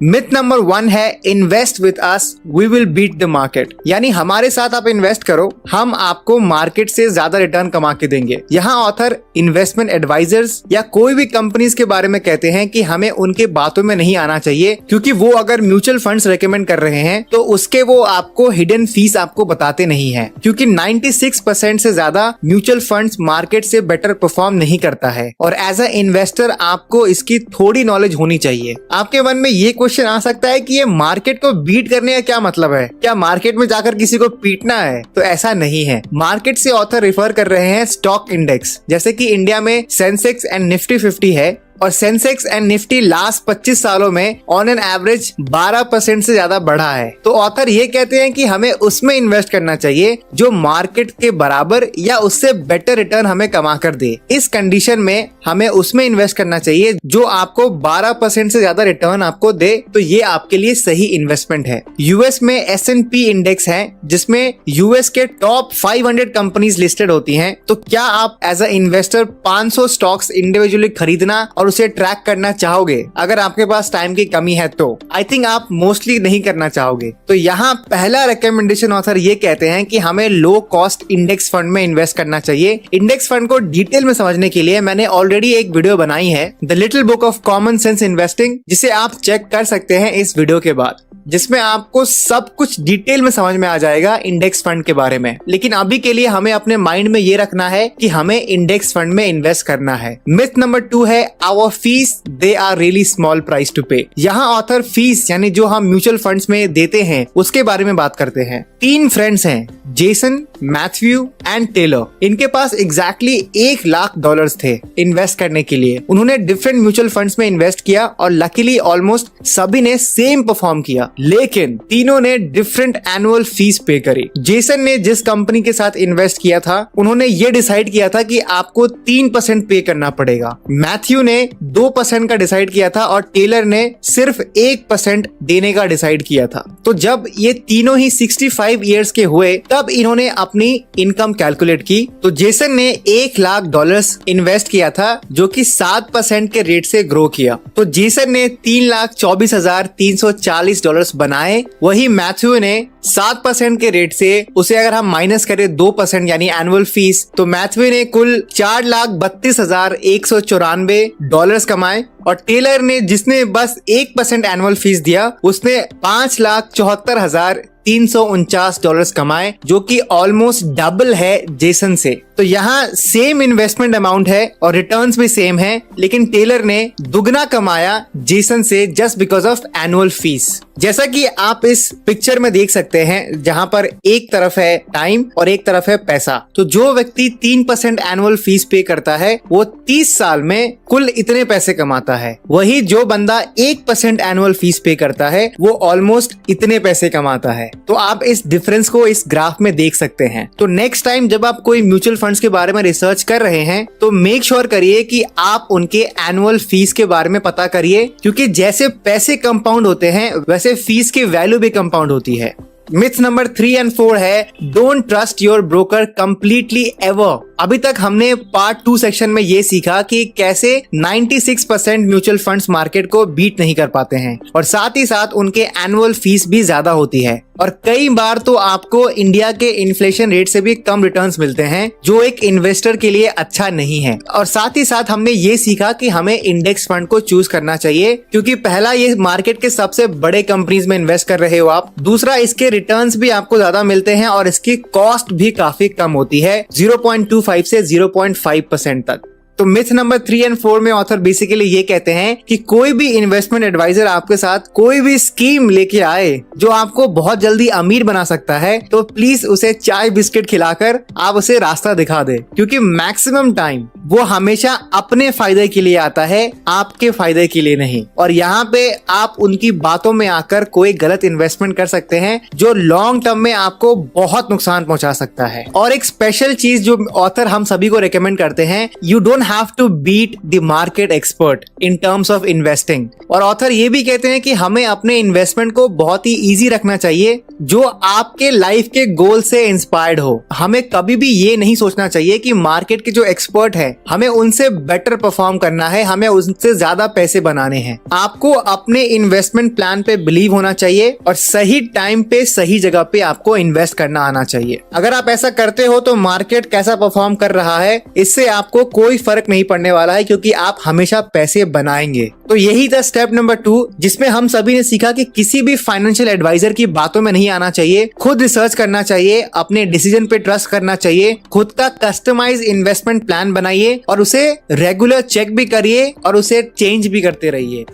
मिथ नंबर 1 है invest with us we will beat the market, यानी हमारे साथ आप इन्वेस्ट करो, हम आपको मार्केट से ज्यादा रिटर्न कमा के देंगे। यहाँ ऑथर इन्वेस्टमेंट एडवाइजर्स या कोई भी कंपनीज के बारे में कहते हैं कि हमें उनके बातों में नहीं आना चाहिए, क्योंकि वो अगर म्यूचुअल फंड्स रेकमेंड कर रहे हैं तो उसके वो आपको हिडन फीस आपको बताते नहीं है, क्योंकि 96% से ज्यादा म्यूचुअल फंड्स मार्केट से बेटर परफॉर्म नहीं करता है। और एज अ इन्वेस्टर आपको इसकी थोड़ी नॉलेज होनी चाहिए। आपके मन में ये क्वेश्चन आ सकता है कि ये मार्केट को बीट करने का क्या मतलब है, क्या मार्केट में जाकर किसी को पीटना है? तो ऐसा नहीं है। मार्केट से ऑथर रिफर कर रहे हैं स्टॉक इंडेक्स, जैसे कि इंडिया में सेंसेक्स एंड निफ्टी 50 है, और सेंसेक्स एंड निफ्टी लास्ट 25 सालों में ऑन एन एवरेज 12% से ज्यादा बढ़ा है। तो ऑथर ये कहते हैं कि हमें उसमें इन्वेस्ट करना चाहिए जो मार्केट के बराबर या उससे बेटर रिटर्न हमें कमा कर दे। इस कंडीशन में हमें उसमें इन्वेस्ट करना चाहिए जो आपको 12% से ज्यादा रिटर्न आपको दे, तो ये आपके लिए सही इन्वेस्टमेंट है। यूएस में S&P इंडेक्स है जिसमें यूएस के टॉप 500 कंपनीज लिस्टेड होती हैं। तो क्या आप as a investor 500 stocks individually खरीदना और उसे ट्रैक करना चाहोगे? अगर आपके पास टाइम की कमी है तो आई थिंक आप मोस्टली नहीं करना चाहोगे। तो यहाँ पहला रिकमेंडेशन ऑथर ये कहते हैं कि हमें लो कॉस्ट इंडेक्स फंड में इन्वेस्ट करना चाहिए। इंडेक्स फंड को डिटेल में समझने के लिए मैंने ऑलरेडी एक वीडियो बनाई है, the little book of common sense investing, जिसे आप चेक कर सकते हैं इस वीडियो के बाद, जिसमें आपको सब कुछ डिटेल में समझ में आ जाएगा इंडेक्स फंड के बारे में। लेकिन अभी के लिए हमें अपने माइंड में ये रखना है कि हमें इंडेक्स फंड में इन्वेस्ट करना है। मिथ नंबर 2 है our fees they are really small price to pay. यहाँ ऑथर फीस यानी जो हम म्यूचुअल फंड्स में देते हैं उसके बारे में बात करते हैं। 3 फ्रेंड्स हैं, जेसन, मैथ्यू एंड टेलर। इनके पास एग्जैक्टली $1 लाख थे इन्वेस्ट करने के लिए। उन्होंने डिफरेंट म्यूचुअल फंड्स में इन्वेस्ट किया और लकीली ऑलमोस्ट सभी ने सेम परफॉर्म किया, लेकिन तीनों ने डिफरेंट एनुअल फीस पे करी। जेसन ने जिस कंपनी के साथ इन्वेस्ट किया था उन्होंने ये डिसाइड किया था कि आपको 3% पे करना पड़ेगा। मैथ्यू ने 2% का डिसाइड किया था और टेलर ने सिर्फ 1% देने का डिसाइड किया था। तो जब ये तीनों ही 65 इयर्स के हुए तब इन्होंने अपनी इनकम कैलकुलेट की। तो जेसन ने $1 लाख इन्वेस्ट किया था जो कि 7% के रेट से ग्रो किया। तो जेसन ने $3,24,340 बनाए। वही मैथ्यू ने 7% के रेट से, उसे अगर हम माइनस करें 2% यानी एनुअल फीस, तो मैथ्यू ने कुल $4,32,194 कमाए। और टेलर ने, जिसने बस 1% एनुअल फीस दिया, उसने $5,74,349 कमाए, जो कि ऑलमोस्ट डबल है जेसन से। तो यहाँ सेम इन्वेस्टमेंट अमाउंट है और रिटर्न्स भी सेम है, लेकिन टेलर ने दुगना कमाया जेसन से just because of annual fees. जैसा कि आप इस पिक्चर में देख सकते हैं, जहां पर एक तरफ है टाइम और एक तरफ है पैसा। तो जो व्यक्ति 3% एनुअल फीस पे करता है वो 30 साल में कुल इतने पैसे कमाता है। वही जो बंदा 1% एनुअल फीस पे करता है वो ऑलमोस्ट इतने पैसे कमाता है। तो आप इस डिफरेंस को इस ग्राफ में देख सकते हैं। तो नेक्स्ट टाइम जब आप कोई म्यूचुअल फंड्स के बारे में रिसर्च कर रहे हैं तो मेक श्योर करिए कि आप उनके एनुअल फीस के बारे में पता करिए, क्योंकि जैसे पैसे कंपाउंड होते हैं वैसे फीस की वैल्यू भी कंपाउंड होती है। मिथ नंबर 3 और 4 है don't trust your broker completely ever. अभी तक हमने पार्ट 2 सेक्शन में ये सीखा कि कैसे 96% म्यूचुअल फंड्स मार्केट को बीट नहीं कर पाते हैं और साथ ही साथ उनके एनुअल फीस भी ज्यादा होती है और कई बार तो आपको इंडिया के इन्फ्लेशन रेट से भी कम रिटर्न्स मिलते हैं, जो एक इन्वेस्टर के लिए अच्छा नहीं है। और साथ ही साथ हमने ये सीखा कि हमें इंडेक्स फंड को चूज करना चाहिए, क्योंकि पहला ये मार्केट के सबसे बड़े कंपनीज में इन्वेस्ट कर रहे हो आप, दूसरा इसके रिटर्न्स भी आपको ज्यादा मिलते हैं और इसकी कॉस्ट भी काफी कम होती है, 0.25 से 0.5% तक। तो मिथ नंबर 3 और 4 में ऑथर बेसिकली ये कहते हैं कि कोई भी इन्वेस्टमेंट एडवाइजर आपके साथ कोई भी स्कीम लेके आए जो आपको बहुत जल्दी अमीर बना सकता है, तो प्लीज उसे चाय बिस्किट खिलाकर आप उसे रास्ता दिखा दे, क्योंकि मैक्सिमम टाइम वो हमेशा अपने फायदे के लिए आता है, आपके फायदे के लिए नहीं। और यहाँ पे आप उनकी बातों में आकर कोई गलत इन्वेस्टमेंट कर सकते हैं जो लॉन्ग टर्म में आपको बहुत नुकसान पहुंचा सकता है। और एक स्पेशल चीज जो ऑथर हम सभी को रेकमेंड करते हैं, you don't have to beat the market expert in terms of investing। और ऑथर ये भी कहते हैं कि हमें अपने इन्वेस्टमेंट को बहुत ही इजी रखना चाहिए, जो आपके लाइफ के गोल से इंस्पायर्ड हो। हमें कभी भी ये नहीं सोचना चाहिए कि मार्केट के जो एक्सपर्ट है हमें उनसे बेटर परफॉर्म करना है, हमें उनसे ज्यादा पैसे बनाने हैं। आपको अपने इन्वेस्टमेंट प्लान पे बिलीव होना चाहिए और सही टाइम पे सही जगह पे आपको इन्वेस्ट करना आना चाहिए। अगर आप ऐसा करते हो तो मार्केट कैसा परफॉर्म कर रहा है इससे आपको कोई फर्क नहीं पड़ने वाला है, क्योंकि आप हमेशा पैसे बनाएंगे। तो यही था स्टेप नंबर 2, जिसमें हम सभी ने सीखा कि किसी भी फाइनेंशियल एडवाइजर की बातों में नहीं आना चाहिए, खुद रिसर्च करना चाहिए, अपने डिसीजन पे ट्रस्ट करना चाहिए, खुद का कस्टमाइज इन्वेस्टमेंट प्लान बनाइए और उसे रेगुलर चेक भी करिए और उसे चेंज भी करते रहिए।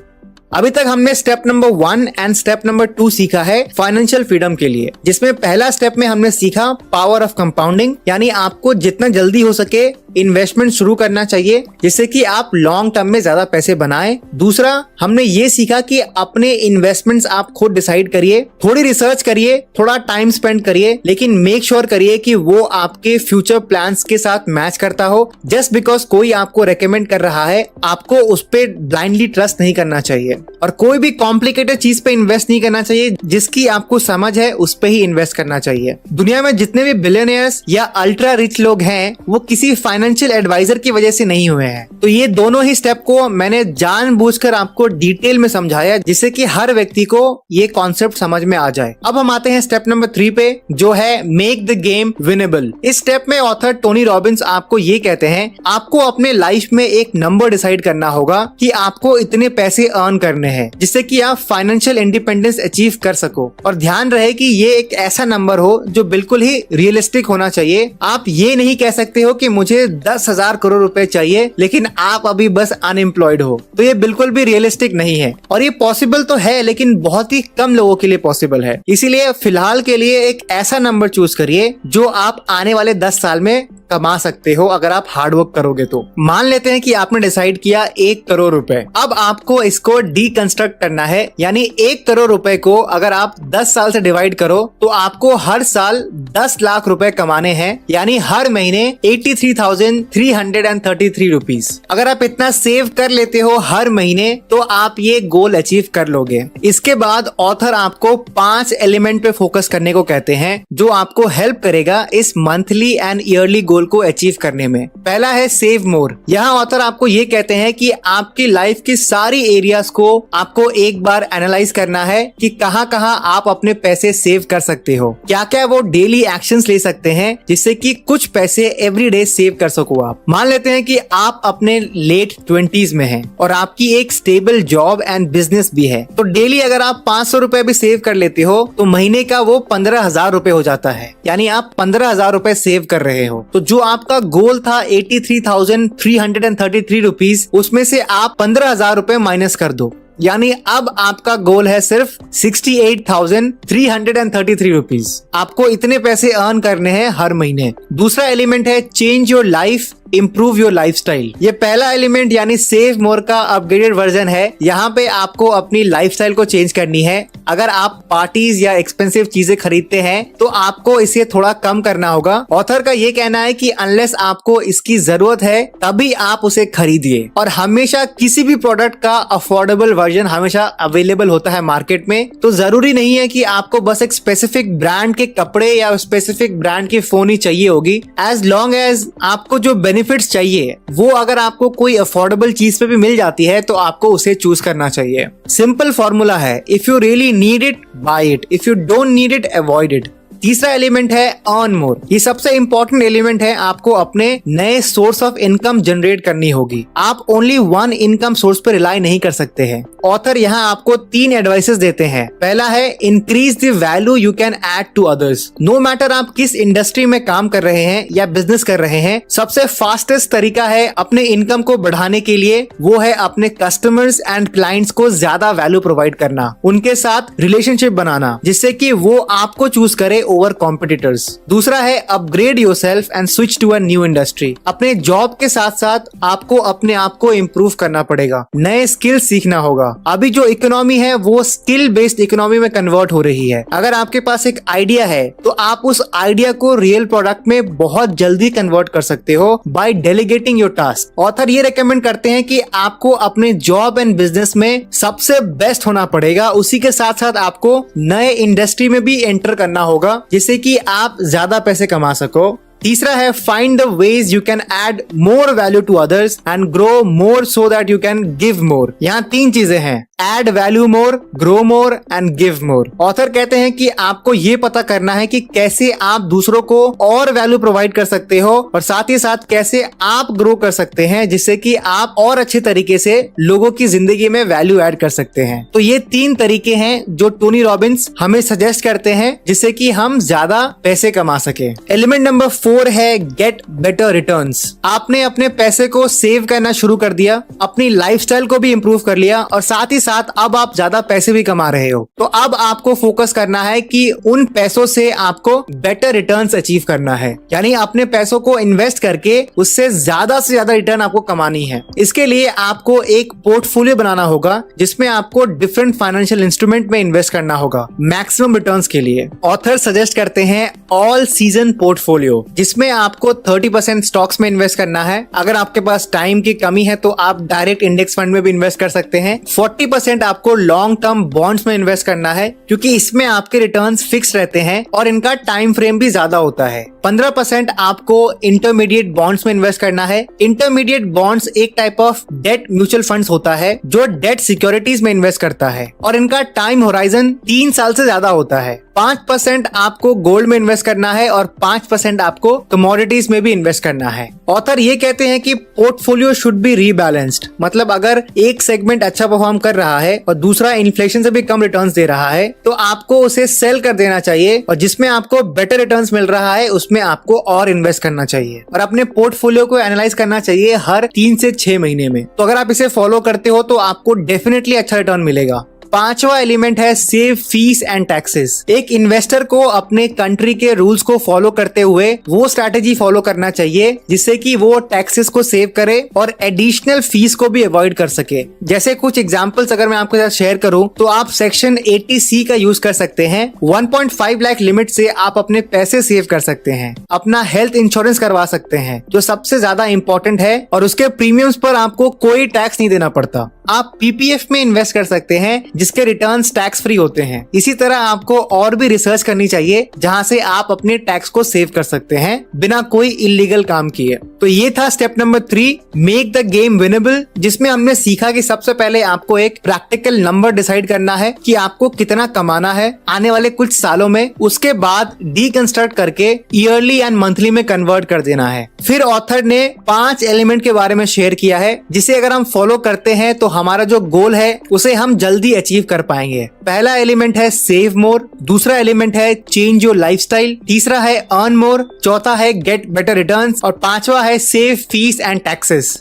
अभी तक हमने step number 1 and step number 2 सीखा है फाइनेंशियल फ्रीडम के लिए, जिसमें पहला स्टेप में हमने सीखा पावर ऑफ कंपाउंडिंग, यानी आपको जितना जल्दी हो सके इन्वेस्टमेंट शुरू करना चाहिए जिससे कि आप लॉन्ग टर्म में ज्यादा पैसे बनाएं। दूसरा, हमने ये सीखा कि अपने इन्वेस्टमेंट्स आप खुद डिसाइड करिए, थोड़ी रिसर्च करिए, थोड़ा टाइम स्पेंड करिए, लेकिन मेक श्योर करिए कि वो आपके फ्यूचर प्लान्स के साथ मैच करता हो। जस्ट बिकॉज कोई आपको रेकमेंड कर रहा है, आपको उस पर ब्लाइंडली ट्रस्ट नहीं करना चाहिए और कोई भी कॉम्प्लिकेटेड चीज पे इन्वेस्ट नहीं करना चाहिए। जिसकी आपको समझ है उस पे ही इन्वेस्ट करना चाहिए। दुनिया में जितने भी बिलियनियर्स या अल्ट्रा रिच लोग हैं वो किसी फाइनेंशियल एडवाइजर की वजह से नहीं हुए हैं। तो ये दोनों ही स्टेप को मैंने जानबूझकर आपको डिटेल में समझाया जिससे कि हर व्यक्ति को ये कॉन्सेप्ट समझ में आ जाए। अब हम आते हैं स्टेप नंबर 3 पे, जो है मेक द गेम विनेबल। इस स्टेप में ऑथर टोनी रॉबिन्स आपको ये कहते हैं, आपको अपने लाइफ में एक नंबर डिसाइड करना होगा कि आपको इतने पैसे अर्न करने हैं जिससे कि आप फाइनेंशियल इंडिपेंडेंस अचीव कर सको। और ध्यान रहे कि ये एक ऐसा नंबर हो जो बिल्कुल ही रियलिस्टिक होना चाहिए। आप ये नहीं कह सकते हो कि मुझे 10,000 करोड़ रुपए चाहिए लेकिन आप अभी बस अनएम्प्लॉयड हो, तो ये बिल्कुल भी रियलिस्टिक नहीं है। और ये पॉसिबल तो है लेकिन बहुत ही कम लोगों के लिए पॉसिबल है। इसीलिए फिलहाल के लिए एक ऐसा नंबर चूज करिए जो आप आने वाले 10 साल में कमा सकते हो अगर आप हार्डवर्क करोगे तो। मान लेते हैं कि आपने डिसाइड किया 1 करोड़ रुपए। अब आपको इसको डीकंस्ट्रक्ट करना है, यानी 1 करोड़ रुपए को अगर आप 10 साल से डिवाइड करो तो आपको हर साल 10 लाख रुपए कमाने हैं, यानी हर महीने 83,333 रुपीज। अगर आप इतना सेव कर लेते हो हर महीने तो आप ये गोल अचीव कर लोगे। इसके बाद ऑथर आपको 5 एलिमेंट पे फोकस करने को कहते हैं जो आपको हेल्प करेगा इस मंथली एंड ईयरली गोल को अचीव करने में। पहला है सेव मोर। यहाँ ऑथर आपको ये कहते हैं कि आपकी लाइफ की सारी एरियाज को आपको एक बार एनालाइज करना है कि कहाँ आप अपने पैसे सेव कर सकते हो, क्या क्या वो डेली एक्शंस ले सकते हैं जिससे कि कुछ पैसे एवरी डे सेव कर सको आप। मान लेते हैं कि आप अपने लेट 20s में हैं और आपकी एक स्टेबल जॉब एंड बिजनेस भी है, तो डेली अगर आप 500 रुपए भी सेव कर लेते हो तो महीने का वो 15,000 रुपए हो जाता है, यानी आप 15,000 रुपए सेव कर रहे हो। तो जो आपका गोल था 83,333 रुपीज, उसमें से आप 15,000 रुपए माइनस कर दो, यानी अब आपका गोल है सिर्फ 68,333 रुपीज। आपको इतने पैसे अर्न करने हैं हर महीने। दूसरा एलिमेंट है change your life, improve your lifestyle. ये पहला एलिमेंट यानी सेव मोर का अपग्रेडेड वर्जन है। यहाँ पे आपको अपनी लाइफस्टाइल को चेंज करनी है। अगर आप पार्टीज या एक्सपेंसिव चीजें खरीदते हैं तो आपको इसे थोड़ा कम करना होगा। ऑथर का ये कहना है कि अनलेस आपको इसकी जरूरत है तभी आप उसे खरीदिए। और हमेशा किसी भी प्रोडक्ट का अफोर्डेबल वर्जन हमेशा अवेलेबल होता है मार्केट में, तो जरूरी नहीं है कि आपको बस एक स्पेसिफिक ब्रांड के कपड़े या स्पेसिफिक ब्रांड की फोन ही चाहिए होगी। एज लॉन्ग एज आपको जो बेनिफिट्स चाहिए वो अगर आपको कोई अफोर्डेबल चीज पे भी मिल जाती है तो आपको उसे चूज करना चाहिए। सिंपल फॉर्मूला है, if you really need it by it, if you don't need it avoid it. तीसरा एलिमेंट है अर्न मोर। ये सबसे इंपॉर्टेंट एलिमेंट है। आपको अपने नए सोर्स ऑफ इनकम जनरेट करनी होगी। आप ओनली वन इनकम सोर्स पर रिलाई नहीं कर सकते हैं। ऑथर यहाँ आपको 3 एडवाइसेस देते हैं। पहला है increase the value you can add to others. No matter आप किस इंडस्ट्री में काम कर रहे हैं या बिजनेस कर रहे हैं, सबसे फास्टेस्ट तरीका है अपने इनकम को बढ़ाने के लिए वो है अपने कस्टमर्स एंड क्लाइंट्स को ज्यादा वैल्यू प्रोवाइड करना, उनके साथ रिलेशनशिप बनाना जिससे कि वो आपको चूज करे ओवर कॉम्पिटिटर्स। दूसरा है upgrade yourself and switch to a new industry. अपने जॉब के साथ साथ आपको अपने आप को इम्प्रूव करना पड़ेगा, नए स्किल सीखना होगा। अभी जो इकोनॉमी है वो स्किल बेस्ड इकोनॉमी में कन्वर्ट हो रही है। अगर आपके पास एक आइडिया है तो आप उस आइडिया को रियल प्रोडक्ट में बहुत जल्दी कन्वर्ट कर सकते हो by delegating your task. Author ये रेकमेंड करते हैं कि आपको अपने जॉब एंड बिजनेस में सबसे बेस्ट होना पड़ेगा, उसी के साथ साथ आपको नए इंडस्ट्री में भी एंटर करना होगा जिससे कि आप ज्यादा पैसे कमा सको। तीसरा है find the ways you can add more value to others and grow more so that you can give more. यहाँ 3 चीजें हैं, add value more, grow more and give more. Author कहते हैं कि आपको ये पता करना है कि कैसे आप दूसरों को और वैल्यू प्रोवाइड कर सकते हो और साथ ही साथ कैसे आप ग्रो कर सकते हैं जिससे कि आप और अच्छे तरीके से लोगों की जिंदगी में वैल्यू ऐड कर सकते हैं। तो ये 3 तरीके हैं जो टोनी रॉबिन्स हमें सजेस्ट करते हैं जिससे कि हम ज्यादा पैसे कमा सके। एलिमेंट नंबर 4 है गेट बेटर रिटर्न्स। आपने अपने पैसे को सेव करना शुरू कर दिया, अपनी लाइफस्टाइल को भी इंप्रूव कर लिया और साथ ही साथ अब आप ज्यादा पैसे भी कमा रहे हो। तो अब आपको फोकस करना है कि उन पैसों से आपको बेटर रिटर्न्स अचीव करना है, यानी अपने पैसों को इन्वेस्ट करके उससे ज्यादा रिटर्न आपको कमानी है। इसके लिए आपको एक पोर्टफोलियो बनाना होगा जिसमें आपको डिफरेंट फाइनेंशियल इंस्ट्रूमेंट में इन्वेस्ट करना होगा मैक्सिमम रिटर्न्स के लिए। ऑथर सजेस्ट करते हैं ऑल सीजन पोर्टफोलियो, जिसमें आपको 30% स्टॉक्स में इन्वेस्ट करना है। अगर आपके पास टाइम की कमी है तो आप डायरेक्ट इंडेक्स फंड में भी इन्वेस्ट कर सकते हैं। 40% आपको लॉन्ग टर्म बॉन्ड्स में इन्वेस्ट करना है क्योंकि इसमें आपके रिटर्न्स फिक्स रहते हैं और इनका टाइम फ्रेम भी ज्यादा होता है। 15% आपको इंटरमीडिएट बॉन्ड्स में इन्वेस्ट करना है। इंटरमीडिएट बॉन्ड्स एक type of debt mutual funds होता है जो डेट सिक्योरिटीज में इन्वेस्ट करता है और इनका टाइम होराइजन 3 साल से ज्यादा होता है। 5% आपको गोल्ड में इन्वेस्ट करना है और 5% आपको कमोडिटीज में भी इन्वेस्ट करना है। ऑथर ये कहते हैं कि पोर्टफोलियो शुड बी रीबैलेंस्ड, मतलब अगर एक सेगमेंट अच्छा परफॉर्म कर रहा है और दूसरा इन्फ्लेशन से भी कम रिटर्न्स दे रहा है तो आपको उसे सेल कर देना चाहिए और जिसमें आपको बेटर रिटर्न्स मिल रहा है उसमें आपको और इन्वेस्ट करना चाहिए और अपने पोर्टफोलियो को एनालाइज करना चाहिए हर 3 से 6 महीने में। तो अगर आप इसे फॉलो करते हो तो आपको डेफिनेटली अच्छा रिटर्न मिलेगा। 5वां एलिमेंट है सेव फीस एंड टैक्सेस। एक इन्वेस्टर को अपने कंट्री के रूल्स को फॉलो करते हुए वो स्ट्रैटेजी फॉलो करना चाहिए जिससे कि वो टैक्सेस को सेव करे और एडिशनल फीस को भी अवॉइड कर सके। जैसे कुछ एग्जांपल्स अगर मैं आपके साथ शेयर करूं तो आप सेक्शन 80C का यूज कर सकते हैं। 1.5 लाख लिमिट से आप अपने पैसे सेव कर सकते हैं, अपना हेल्थ इंश्योरेंस करवा सकते हैं जो सबसे ज्यादा इंपॉर्टेंट है और उसके प्रीमियम्स पर आपको कोई टैक्स नहीं देना पड़ता। आप PPF में इन्वेस्ट कर सकते हैं जिसके रिटर्न्स टैक्स फ्री होते हैं। इसी तरह आपको और भी रिसर्च करनी चाहिए जहां से आप अपने टैक्स को सेव कर सकते हैं बिना कोई इलीगल काम किए। तो ये था step number 3, make the game winnable, जिसमें हमने सीखा कि सबसे पहले आपको एक प्रैक्टिकल नंबर डिसाइड करना है कि आपको कितना कमाना है आने वाले कुछ सालों में। उसके बाद डीकंस्ट्रक्ट करके ईयरली एंड मंथली में कन्वर्ट कर देना है। फिर ऑथर ने 5 एलिमेंट के बारे में शेयर किया है जिसे अगर हम फॉलो करते हैं तो हमारा जो गोल है उसे हम जल्दी अचीव कर पाएंगे। पहला एलिमेंट है सेव मोर, दूसरा एलिमेंट है चेंज योर लाइफस्टाइल, तीसरा है अर्न मोर, चौथा है गेट बेटर रिटर्न्स और 5वां है save fees and taxes.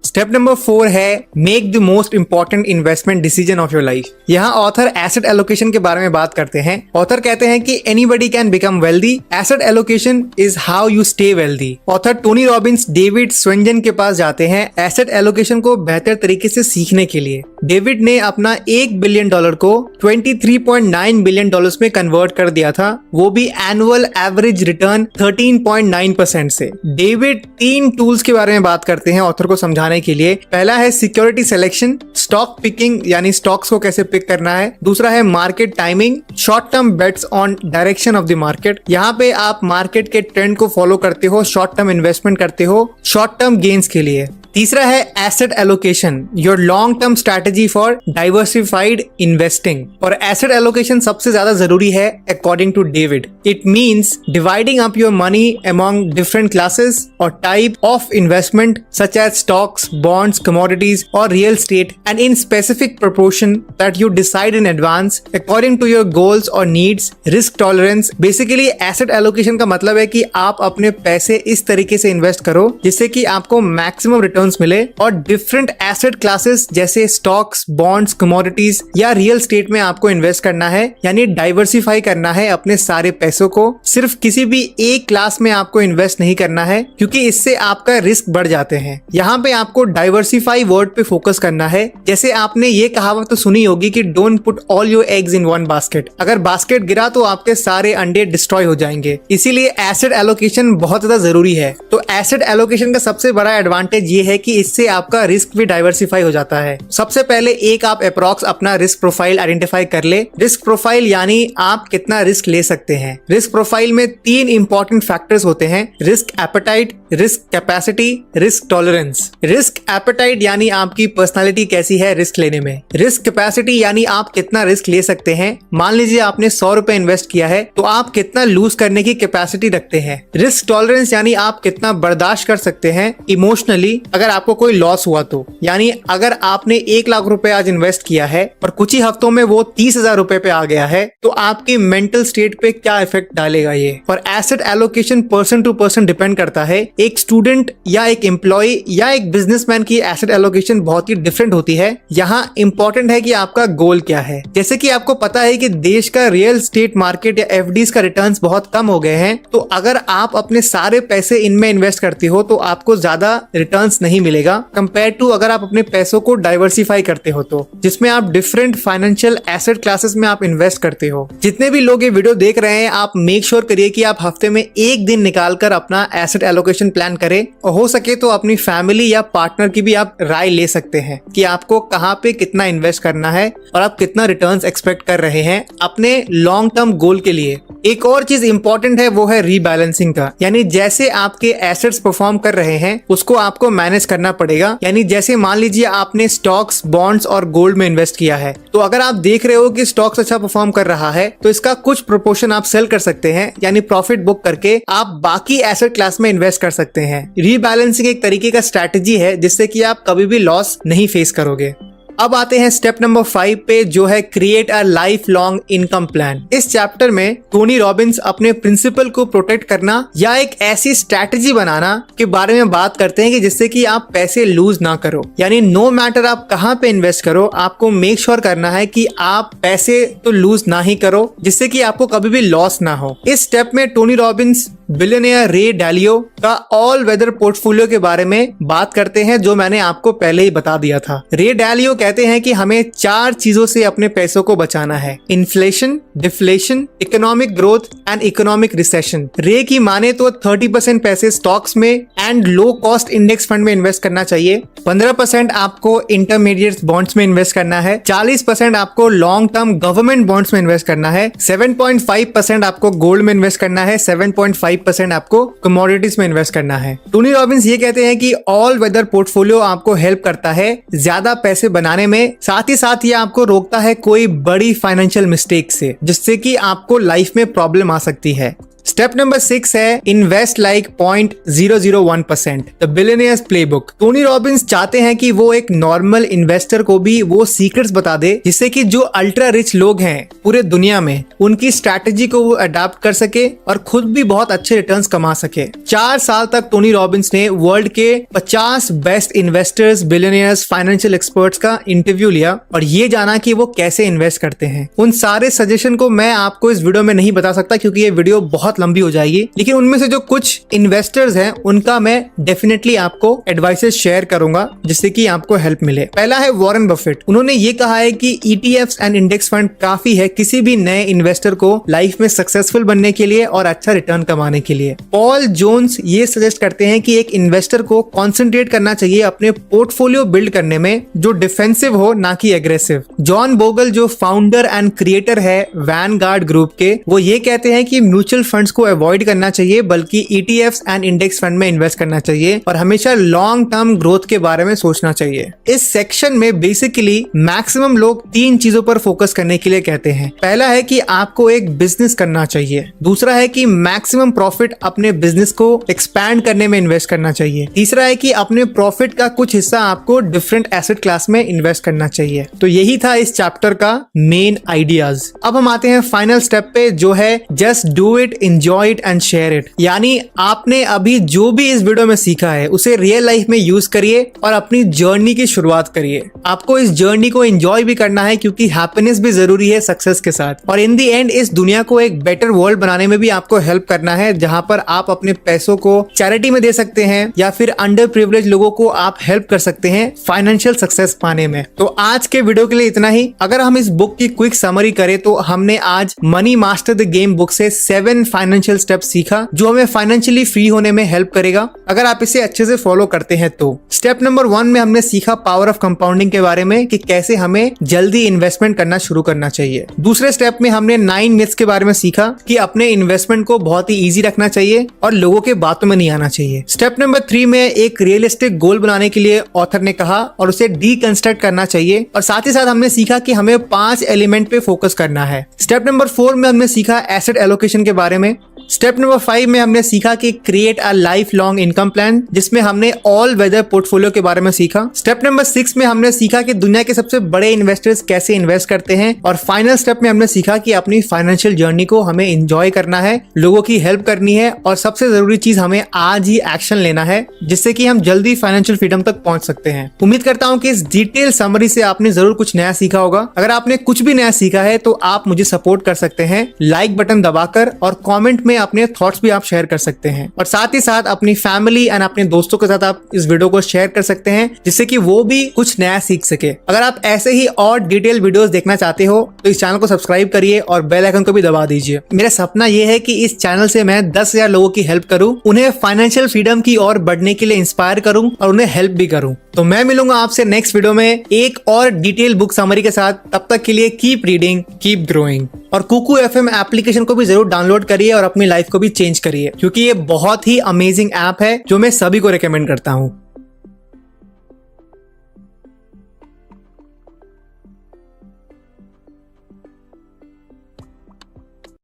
Step number 4 है make the most important investment decision of your life. यहाँ ऑथर एसेट एलोकेशन के बारे में बात करते हैं। ऑथर कहते हैं कि anybody can become wealthy, asset allocation is how you stay wealthy. Author Tony Robbins David Swensen के पास जाते हैं एसेट एलोकेशन को बेहतर तरीके से सीखने के लिए। डेविड ने अपना $1 बिलियन को $23.9 बिलियन में कन्वर्ट कर दिया था, वो भी एनुअल एवरेज रिटर्न 13.9% से। डेविड 3 टूल्स के बारे में बात करते हैं ऑथर को समझाने के लिए। पहला है सिक्योरिटी सिलेक्शन, स्टॉक पिकिंग यानी स्टॉक्स को कैसे पिक करना है। दूसरा है market timing, short term bets on direction of the market. यहाँ पे आप मार्केट के ट्रेंड को फॉलो करते हो, शॉर्ट टर्म इन्वेस्टमेंट करते हो शॉर्ट टर्म गेन्स के लिए। तीसरा है asset allocation, your long term strategy for diversified investing. और एसेट एलोकेशन सबसे ज्यादा जरूरी है according to David. It means dividing up your money among different classes और type of investment such as stocks, bonds, commodities और real estate and in specific proportion that you decide in advance according to your goals और needs. Risk tolerance, basically asset allocation का मतलब है कि आप अपने पैसे इस तरीके से इन्वेस्ट करो जिससे कि आपको मैक्सिमम रिटर्न मिले और डिफरेंट एसेट क्लासेस जैसे स्टॉक्स, बॉन्ड्स, कमोडिटीज या रियल स्टेट में आपको इन्वेस्ट करना है, यानी डाइवर्सिफाई करना है अपने सारे पैसों को। सिर्फ किसी भी एक क्लास में आपको इन्वेस्ट नहीं करना है क्योंकि इससे आपका रिस्क बढ़ जाते हैं। यहाँ पे आपको डाइवर्सिफाई वर्ड पे फोकस करना है। जैसे आपने ये कहावत तो सुनी होगी कि don't put all your eggs in one basket. अगर बास्केट गिरा तो आपके सारे अंडे डिस्ट्रॉय हो जाएंगे, इसीलिए एसेट एलोकेशन बहुत ज्यादा जरूरी है। तो एसेट एलोकेशन का सबसे बड़ा एडवांटेज ये है कि इससे आपका रिस्क भी डाइवर्सिफाई हो जाता है। सबसे पहले एक आप अप्रॉक्स अपना रिस्क प्रोफाइल आइडेंटिफाई कर ले। रिस्क प्रोफाइल यानी आप कितना रिस्क ले सकते हैं। रिस्क प्रोफाइल में 3 इंपॉर्टेंट फैक्टर्स होते हैं, risk appetite, risk capacity, risk tolerance. Risk appetite यानी आपकी पर्सनालिटी कैसी है रिस्क लेने में। रिस्क कैपेसिटी यानी आप कितना रिस्क ले सकते हैं। मान लीजिए आपने 100 रुपए इन्वेस्ट किया है तो आप कितना लूज करने की कैपेसिटी रखते हैं। रिस्क टॉलरेंस यानी आप कितना बर्दाश्त कर सकते हैं इमोशनली अगर अगर आपको कोई लॉस हुआ तो, यानी अगर आपने 1 लाख रुपए आज इन्वेस्ट किया है और कुछ ही हफ्तों में वो 30,000 रुपए पे आ गया है, तो आपकी मेंटल स्टेट पे क्या इफेक्ट डालेगा ये। और asset allocation person to person depend करता है। एक स्टूडेंट या एक एम्प्लॉय या एक बिजनेसमैन की एसेट एलोकेशन बहुत ही डिफरेंट होती है। यहाँ इंपॉर्टेंट है कि आपका गोल क्या है। जैसे कि आपको पता है कि देश का रियल स्टेट मार्केट या एफडीज का रिटर्न्स बहुत कम हो गए हैं, तो अगर आप अपने सारे पैसे इनमें इन्वेस्ट करते हो तो आपको ज्यादा रिटर्न्स नहीं मिलेगा कंपेयर टू अगर आप अपने पैसों को डाइवर्सिफाई करते हो तो, जिसमें आप डिफरेंट फाइनेंशियल एसेट क्लासेस में आप इन्वेस्ट करते हो। जितने भी लोग ये वीडियो देख रहे हैं, आप मेक श्योर करिए कि आप हफ्ते में 1 दिन निकालकर अपना एसेट एलोकेशन प्लान करें, और हो सके तो अपनी फैमिली या पार्टनर की भी आप राय ले सकते हैं कि आपको कहाँ पे कितना इन्वेस्ट करना है और आप कितना रिटर्न्स एक्सपेक्ट कर रहे हैं अपने लॉन्ग टर्म गोल के लिए। एक और चीज इंपॉर्टेंट है, वो है रीबैलेंसिंग का, यानी जैसे आपके एसेट्स परफॉर्म कर रहे हैं उसको आपको मैनेज करना पड़ेगा। यानी जैसे मान लीजिए आपने स्टॉक्स, बॉन्ड्स और गोल्ड में इन्वेस्ट किया है, तो अगर आप देख रहे हो कि स्टॉक्स अच्छा परफॉर्म कर रहा है तो इसका कुछ प्रोपोर्शन आप सेल कर सकते हैं, यानी प्रॉफिट बुक करके आप बाकी एसेट क्लास में इन्वेस्ट कर सकते हैं। रीबैलेंसिंग एक तरीके का स्ट्रैटेजी है जिससे कि आप कभी भी लॉस नहीं फेस करोगे। अब आते हैं स्टेप नंबर 5 पे, जो है create a life long income plan. इस चैप्टर में टोनी रॉबिन्स अपने प्रिंसिपल को प्रोटेक्ट करना या एक ऐसी स्ट्रैटेजी बनाना के बारे में बात करते हैं कि जिससे कि आप पैसे लूज ना करो। यानी नो मैटर आप कहाँ पे इन्वेस्ट करो, आपको मेक श्योर करना है कि आप पैसे तो लूज ना ही करो, जिससे कि आपको कभी भी लॉस ना हो। इस स्टेप में टोनी रॉबिन्स बिलियनियर रे डालियो का ऑल वेदर पोर्टफोलियो के बारे में बात करते हैं, जो मैंने आपको पहले ही बता दिया था। रे डालियो कहते हैं कि हमें 4 चीजों से अपने पैसों को बचाना है: inflation, deflation, economic growth and economic recession. रे की माने तो 30% पैसे स्टॉक्स में and low cost index fund में इन्वेस्ट करना चाहिए, 15% आपको इंटरमीडिएट बॉन्ड्स में इन्वेस्ट करना है, 40% आपको लॉन्ग टर्म गवर्नमेंट बॉन्ड्स में इन्वेस्ट करना है, 7.5% आपको गोल्ड में इन्वेस्ट करना है, 7.5% आपको कमोडिटीज में इन्वेस्ट करना है। टोनी रॉबिन्स ये कहते हैं कि ऑल वेदर पोर्टफोलियो आपको हेल्प करता है ज्यादा पैसे बनाने में, साथ ही साथ ये आपको रोकता है कोई बड़ी फाइनेंशियल मिस्टेक से, जिससे कि आपको लाइफ में प्रॉब्लम आ सकती है। स्टेप नंबर 6 है invest like 0.001%, the billionaires playbook. Tony Robbins चाहते हैं कि वो एक नॉर्मल इन्वेस्टर को भी वो सीक्रेट्स बता दे, जिससे कि जो अल्ट्रा रिच लोग हैं पूरे दुनिया में, उनकी स्ट्रैटेजी को वो अडॉप्ट कर सके और खुद भी बहुत अच्छे रिटर्न्स कमा सके। 4 साल तक टोनी रॉबिन्स ने वर्ल्ड के 50 best investors, billionaires, financial experts का इंटरव्यू लिया और ये जाना कि वो कैसे इन्वेस्ट करते हैं। उन सारे सजेशन को मैं आपको इस वीडियो में नहीं बता सकता क्योंकि ये वीडियो बहुत लंबी हो जाएगी, लेकिन उनमें से जो कुछ इन्वेस्टर्स हैं उनका मैं डेफिनेटली आपको एडवाइसेस शेयर करूंगा जिससे कि आपको हेल्प मिले। पहला है वॉरेन बफेट। उन्होंने ये कहा है कि ETFs एंड इंडेक्स फंड काफी है किसी भी नए इन्वेस्टर को लाइफ में सक्सेसफुल बनने के लिए और अच्छा रिटर्न कमाने के लिए। पॉल जोन्स ये सजेस्ट करते हैं कि एक इन्वेस्टर को कॉन्सेंट्रेट करना चाहिए अपने पोर्टफोलियो बिल्ड करने में जो डिफेंसिव हो, ना कि एग्रेसिव। जॉन बोगल जो फाउंडर एंड क्रिएटर है वैनगार्ड ग्रुप के, वो ये कहते हैं कि म्यूचुअल फंड्स को अवॉइड करना चाहिए, बल्कि ETFs एंड इंडेक्स फंड में इन्वेस्ट करना चाहिए और हमेशा लॉन्ग टर्म ग्रोथ के बारे में सोचना चाहिए। इस सेक्शन में बेसिकली मैक्सिमम लोग 3 चीजों पर फोकस करने के लिए कहते हैं। पहला है कि आपको एक बिजनेस करना चाहिए, दूसरा है कि मैक्सिमम प्रॉफिट अपने बिजनेस को एक्सपैंड करने में इन्वेस्ट करना चाहिए, तीसरा है कि अपने प्रॉफिट का कुछ हिस्सा आपको डिफरेंट एसेट क्लास में इन्वेस्ट करना चाहिए। तो यही था इस चैप्टर का मेन आइडियाज। अब हम आते हैं फाइनल स्टेप पे, जो है just do it, enjoy it and share it. यानी आपने अभी जो भी इस वीडियो में सीखा है उसे रियल लाइफ में यूज करिए और अपनी जर्नी की शुरुआत करिए। आपको इस जर्नी को एंजॉय भी करना है क्योंकि हैप्पीनेस भी जरूरी है सक्सेस के साथ, और इन दी एंड इस दुनिया को एक बेटर वर्ल्ड बनाने में भी आपको हेल्प करना है, जहां पर आप अपने पैसों को चैरिटी में दे सकते हैं या फिर अंडर प्रिविलेज लोगों को आप हेल्प कर सकते हैं फाइनेंशियल सक्सेस पाने में। तो आज के वीडियो के लिए इतना ही। अगर हम इस बुक की क्विक समरी करें तो हमने आज money master the game book से 7 फाइनेंशियल स्टेप्स सीखा जो हमें फाइनेंशियली फ्री होने में हेल्प करेगा अगर आप इसे अच्छे से फॉलो करते हैं तो। स्टेप नंबर 1 में हमने सीखा पावर ऑफ कंपाउंडिंग के बारे में कि कैसे हमें जल्दी इन्वेस्टमेंट करना शुरू करना चाहिए। दूसरे स्टेप में हमने 9 मिथ्स के बारे में सीखा कि अपने इन्वेस्टमेंट को बहुत ही इजी रखना चाहिए और लोगों के बातों में नहीं आना चाहिए। स्टेप नंबर 3 में एक रियलिस्टिक गोल बनाने के लिए ऑथर ने कहा और उसे डीकंस्ट्रक्ट करना चाहिए, और साथ ही साथ हमने सीखा कि हमें 5 एलिमेंट पे फोकस करना है। स्टेप नंबर 4 में हमने सीखा एसेट एलोकेशन के बारे में, स्टेप नंबर 5 में हमने सीखा कि create a life long income plan, जिसमें हमने ऑल वेदर पोर्टफोलियो के बारे में सीखा। स्टेप नंबर 6 में हमने सीखा कि दुनिया के सबसे बड़े इन्वेस्टर्स कैसे इन्वेस्ट करते हैं। और फाइनल स्टेप में हमने सीखा कि अपनी फाइनेंशियल जर्नी को हमें एंजॉय करना है, लोगों की हेल्प करनी है और सबसे जरूरी चीज हमें आज ही एक्शन लेना है, जिससे कि हम जल्दी फाइनेंशियल फ्रीडम तक पहुंच सकते हैं। उम्मीद करता हूं कि इस डिटेल समरी से आपने जरूर कुछ नया सीखा होगा। अगर आपने कुछ भी नया सीखा है तो आप मुझे सपोर्ट कर सकते हैं लाइक बटन दबाकर, और कमेंट में अपने थॉट्स भी आप शेयर कर सकते हैं। और साथ ही साथ अपनी फैमिली एंड अपने दोस्तों के साथ आप इस वीडियो को शेयर कर सकते हैं, जिससे कि वो भी कुछ नया सीख सके। अगर आप ऐसे ही और डिटेल वीडियोस देखना चाहते हो तो इस चैनल को सब्सक्राइब करिए और बेल आइकन को भी दबा दीजिए। मेरा सपना यह है कि इस चैनल से मैं 10,000 लोगों की हेल्प करूं, उन्हें फाइनेंशियल फ्रीडम की ओर बढ़ने के लिए इंस्पायर करूं और उन्हें हेल्प भी करूं। तो मैं मिलूंगा आपसे नेक्स्ट वीडियो में एक और डिटेल बुक समरी के साथ। तब तक के लिए कीप रीडिंग, कीप ग्रोइंग। और कुकू FM एप्लीकेशन को भी जरूर डाउनलोड करिए और अपनी लाइफ को भी चेंज करिए, क्योंकि ये बहुत ही अमेजिंग ऐप है जो मैं सभी को रिकमेंड करता हूँ।